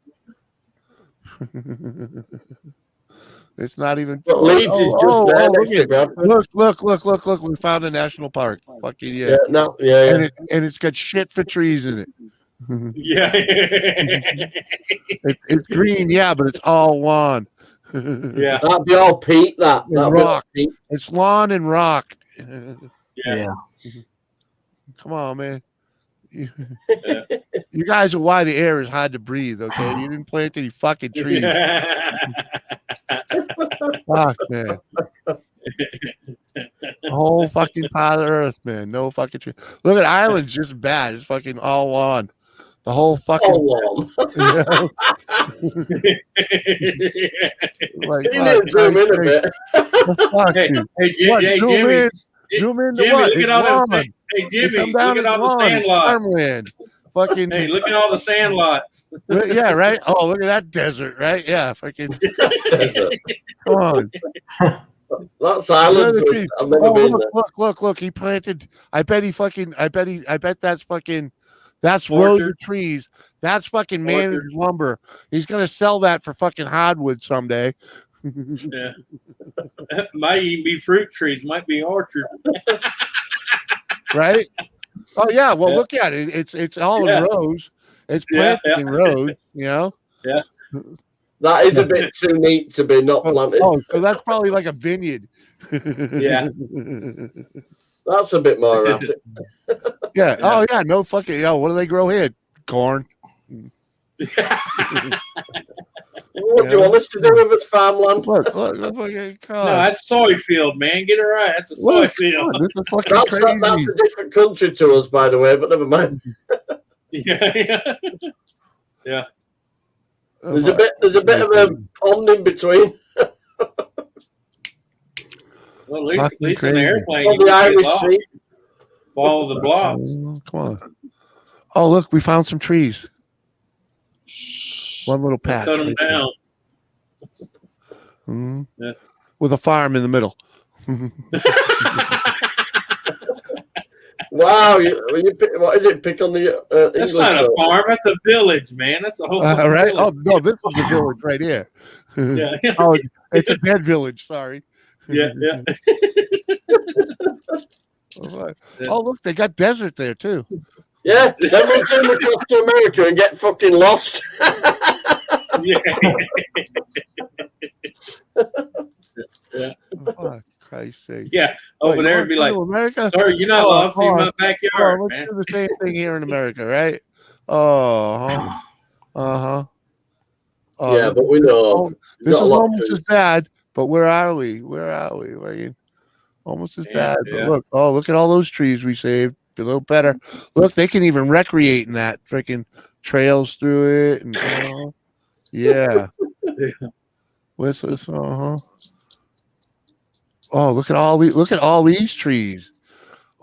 It's not even. But Leeds is just there next to Bradford. Look! We found a national park. Fucking yeah. And it's got shit for trees in it. Yeah. It's green, yeah, but it's all lawn. Yeah. That'd be all peat. That'd rock. Be peat. It's lawn and rock. Yeah. Come on, man. You guys are why the air is hard to breathe, okay? You didn't plant any fucking trees. Fuck, man. The whole fucking part of the earth, man. No fucking tree. Look at Ireland's just bad. It's fucking all lawn. The whole fucking lawn. Like, zoom in a bit. Jimmy. Zoom in Jimmy, what? look at all those. Hey, Jimmy, look at all the sand lots. Fucking. Hey, look at all the sand lots. Yeah, right. Oh, look at that desert, right? Yeah, fucking. Come on. That's Ireland. I've never been there. Look. He planted. I bet that's fucking. That's rows of trees. That's fucking managed lumber. He's gonna sell that for fucking hardwood someday. Yeah. Might even be fruit trees. Might be orchard. Right? Oh yeah. Well, look at it. It's all in rows. It's planted in rows. Yeah. That is a bit too neat to be not planted. Oh, so that's probably like a vineyard. Yeah. That's a bit more erratic. Yeah. Oh, yeah. No fucking. Yeah. What do they grow here? Corn. What do you want us to do with this farmland? Look, No, that's soy field, man. Get it right. That's a soy field. This is fucking crazy. That's a different country to us, by the way, but never mind. Yeah. There's a bit of a pond in between. Well, at least in the airplane, On you the can Irish get Sea. follow the blocks. Come on. Oh, look, we found some trees. One little patch. Cut them down. Mm-hmm. Yeah. With a farm in the middle. Wow, what is it? Pick on the That's English not a word. farm. That's a village, man. That's a whole Right? village. Oh, no, this is the village right here. Yeah. Oh, it's a dead village. Sorry. Yeah. Oh, look, they got desert there, too. Yeah, then we'll turn across to America and get fucking lost. Yeah. Oh, Christ's sake. Yeah. Over Wait, there you and be wanna like, go to America? sorry, you're not lost in my backyard, Let's man. do the same thing here in America, right? Oh, uh-huh. Yeah, but we know. This is Not a lot almost to- as bad, but where are we? Like, almost as bad. Yeah. But look at all those trees we saved. A little better. Look, they can even recreate in that freaking trails through it. And yeah. What's this? Oh, look at all these trees.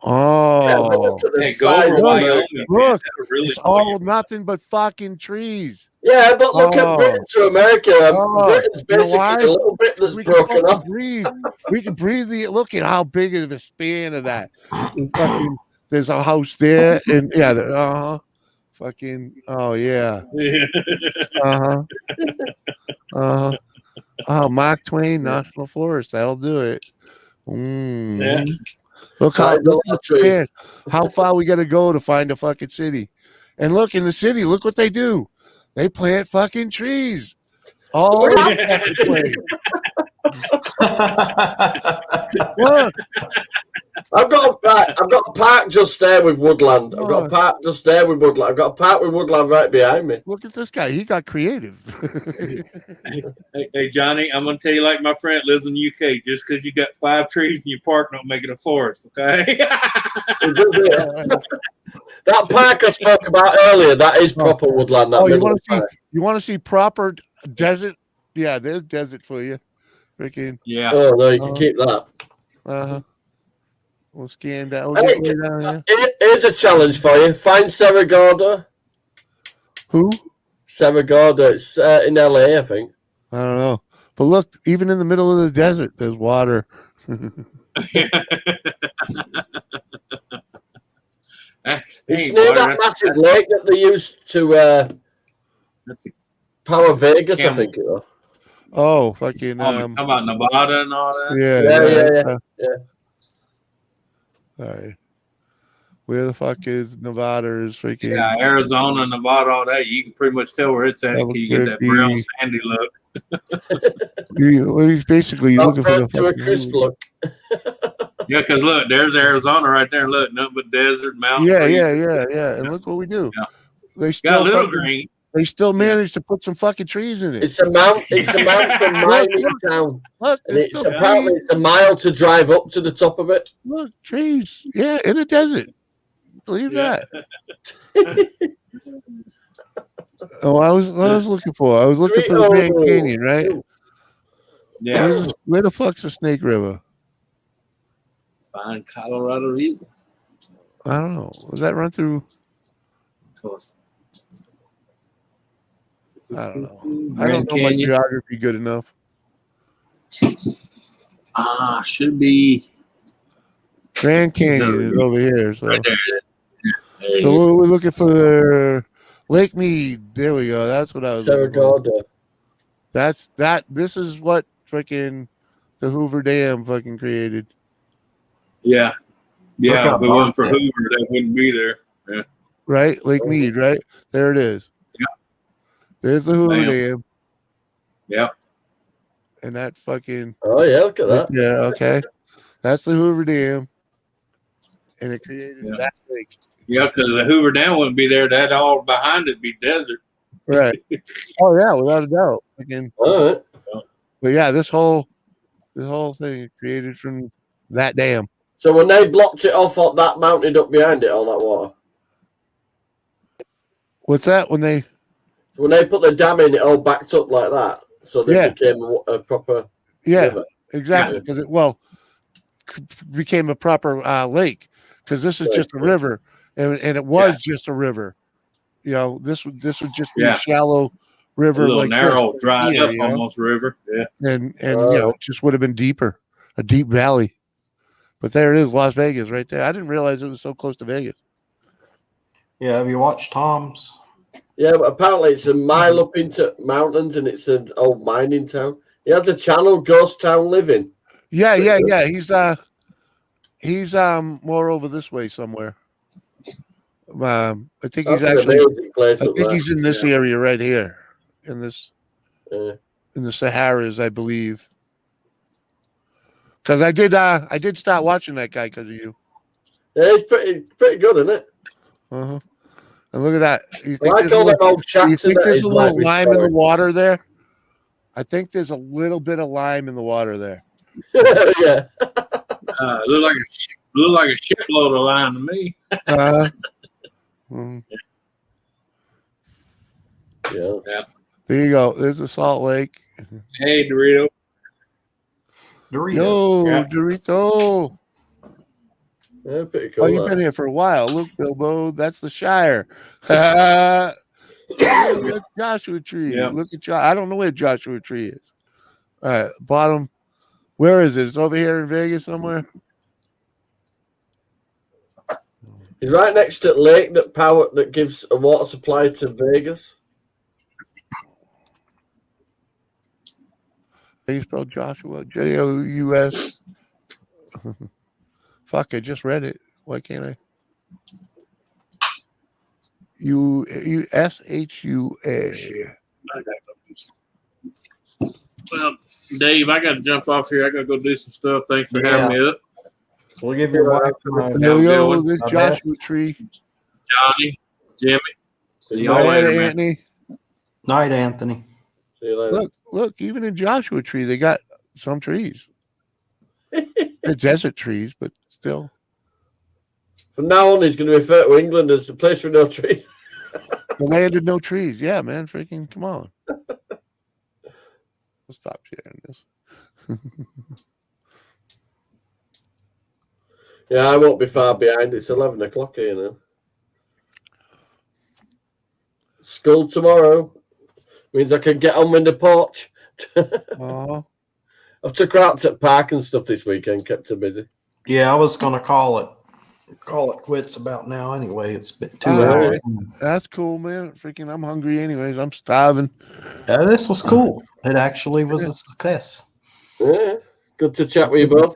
Oh, Look at the Hey, go size over of Wyoming. America. Man. look, That'll really it's all nothing but fucking trees. Yeah, but look Oh. at Britain to America. Britain's You know basically why? a little bit that's We can broken fucking up. breathe. We can breathe. Look at how big of a span of that. Fucking, there's a house there, and yeah, fucking, oh yeah, oh, Mark Twain National Forest, that'll do it. Yeah. Look That is a lot at of trees. Japan, how far we got to go to find a fucking city. And look, in the city, look what they do. They plant fucking trees all over the fucking place. Look, I've got a park just there with woodland. I've got a park just there with woodland. I've got a park with woodland right behind me. look at this guy. He got creative. Hey, Johnny, I'm gonna tell you like my friend lives in the UK. Just because you got 5 trees in your park, don't make it a forest, okay? That park I spoke about earlier, that is proper woodland. That Oh, you middle want to see? park. You want to see proper desert? Yeah, there's desert for you. Freaking. Yeah. Oh no, you can keep that. We'll scan down. We'll get way down here. Here's a challenge for you. Find Cerro Gordo. Who? Cerro Gordo. It's in LA, I think. I don't know. But look, even in the middle of the desert, there's water. It's near that massive lake that they used to power Vegas, I think it was. Oh, fucking. Talking about Nevada and all that. Yeah. All right. Where the fuck is Nevada? Is freaking. Yeah, Arizona, Nevada, all that. You can pretty much tell where it's at. That 'Cause you would get that be- brown sandy look. Basically, you're looking for the to a fucking. crisp look. Yeah, because look, there's Arizona right there. Look, nothing but desert, mountain. Yeah. trees. And look what we do. Yeah. They Got a still little fucking, green. They still managed to put some fucking trees in it. It's a mountain mining town. Look, And there's it's still apparently trees. it's a mile to drive up to the top of it. Look, trees. Yeah, in a desert. Believe Yeah. that. What I was looking for. I was looking for the Grand Canyon, right? Yeah. Where the fuck's the Snake River? Find Colorado River. I don't know. Does that run through? I don't know. I Grand don't know my Canyon. geography good enough. Should be Grand Canyon is over here. So, right there. There you so go. we're looking for Lake Mead. There we go. That's what I was Cerro looking for. Gordo. That's that. This is what freaking the Hoover Dam fucking created. Yeah. Look Yeah, how if it wasn't for dark that- Hoover, that wouldn't be there. Right? Lake Mead, right? There it is. Yeah. There's the Hoover Bam. Dam. Yeah. And that fucking. Oh yeah, look at that. Yeah, okay. That's the Hoover Dam. And it created that lake. Yeah, because the Hoover Dam wouldn't be there. That all behind it be desert. Right. Oh yeah, without a doubt. Fucking, All right. but yeah, this whole thing is created from that dam. So when they blocked it off, that mounted up behind it, all that water. What's that? When they put the dam in, it all backed up like that, so they became a proper river. Exactly. Because it became a proper lake. Because this is just a river, and it was just a river. You know, this would just be a shallow river, a little like narrow, this, dried here, up, almost river. Yeah, and it just would have been deeper, a deep valley. But there it is, Las Vegas, right there. I didn't realize it was so close to Vegas. Yeah, have you watched Tom's? Yeah, but apparently it's a mile up into mountains, and it's an old mining town. He has a channel, Ghost Town Living. Yeah. He's more over this way somewhere. I think That's he's an actually. amazing place I up think there. he's in this area right here, in this, in the Saharas, I believe. Because I did start watching that guy because of you. Yeah, it's pretty good, isn't it? Uh-huh. And look at that. You think I like all them old you chats. think there's a little lime in the water there? I think there's a little bit of lime in the water there. Yeah. Look like a shipload of lime to me. Yeah. There you go. There's the Salt Lake. Hey, Dorito. Yo, Dorito. Yeah, pretty cool. Oh, you've been here for a while. Look, Bilbo, that's the Shire. Look at Joshua Tree. Yeah. Look at I don't know where Joshua Tree is. All right, bottom. Where is it? It's over here in Vegas somewhere. He's right next to the lake that gives a water supply to Vegas. How you spell Joshua? Jous. Fuck! I just read it. Why can't I? Shua. Well, Dave, I got to jump off here. I got to go do some stuff. Thanks for having me up. We'll give your wife Yo, this Joshua Tree. Johnny, Jimmy. See y'all Night, later, man. Anthony. Night, Anthony. See you later. Look, even in Joshua Tree, they got some trees. They're desert trees, but still. From now on, he's going to refer to England as the place with no trees. The land of no trees. Yeah, man. Freaking come on. We'll stop sharing this. Yeah, I won't be far behind. It's 11 o'clock here now. School tomorrow means I can get on with the porch. I've took her out to the park and stuff this weekend. Kept her busy. Yeah, I was gonna call it quits about now anyway. It's been 2 hours. That's cool, man. Freaking, I'm hungry anyways. I'm starving. This was cool. It actually was a success. Yeah, good to chat with you both.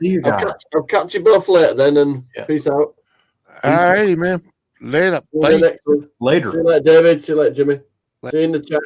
I'll catch you both later then, and peace out. All righty, man. Later. See you next one. Later. See you later, David. See you later, Jimmy. See you in the chat.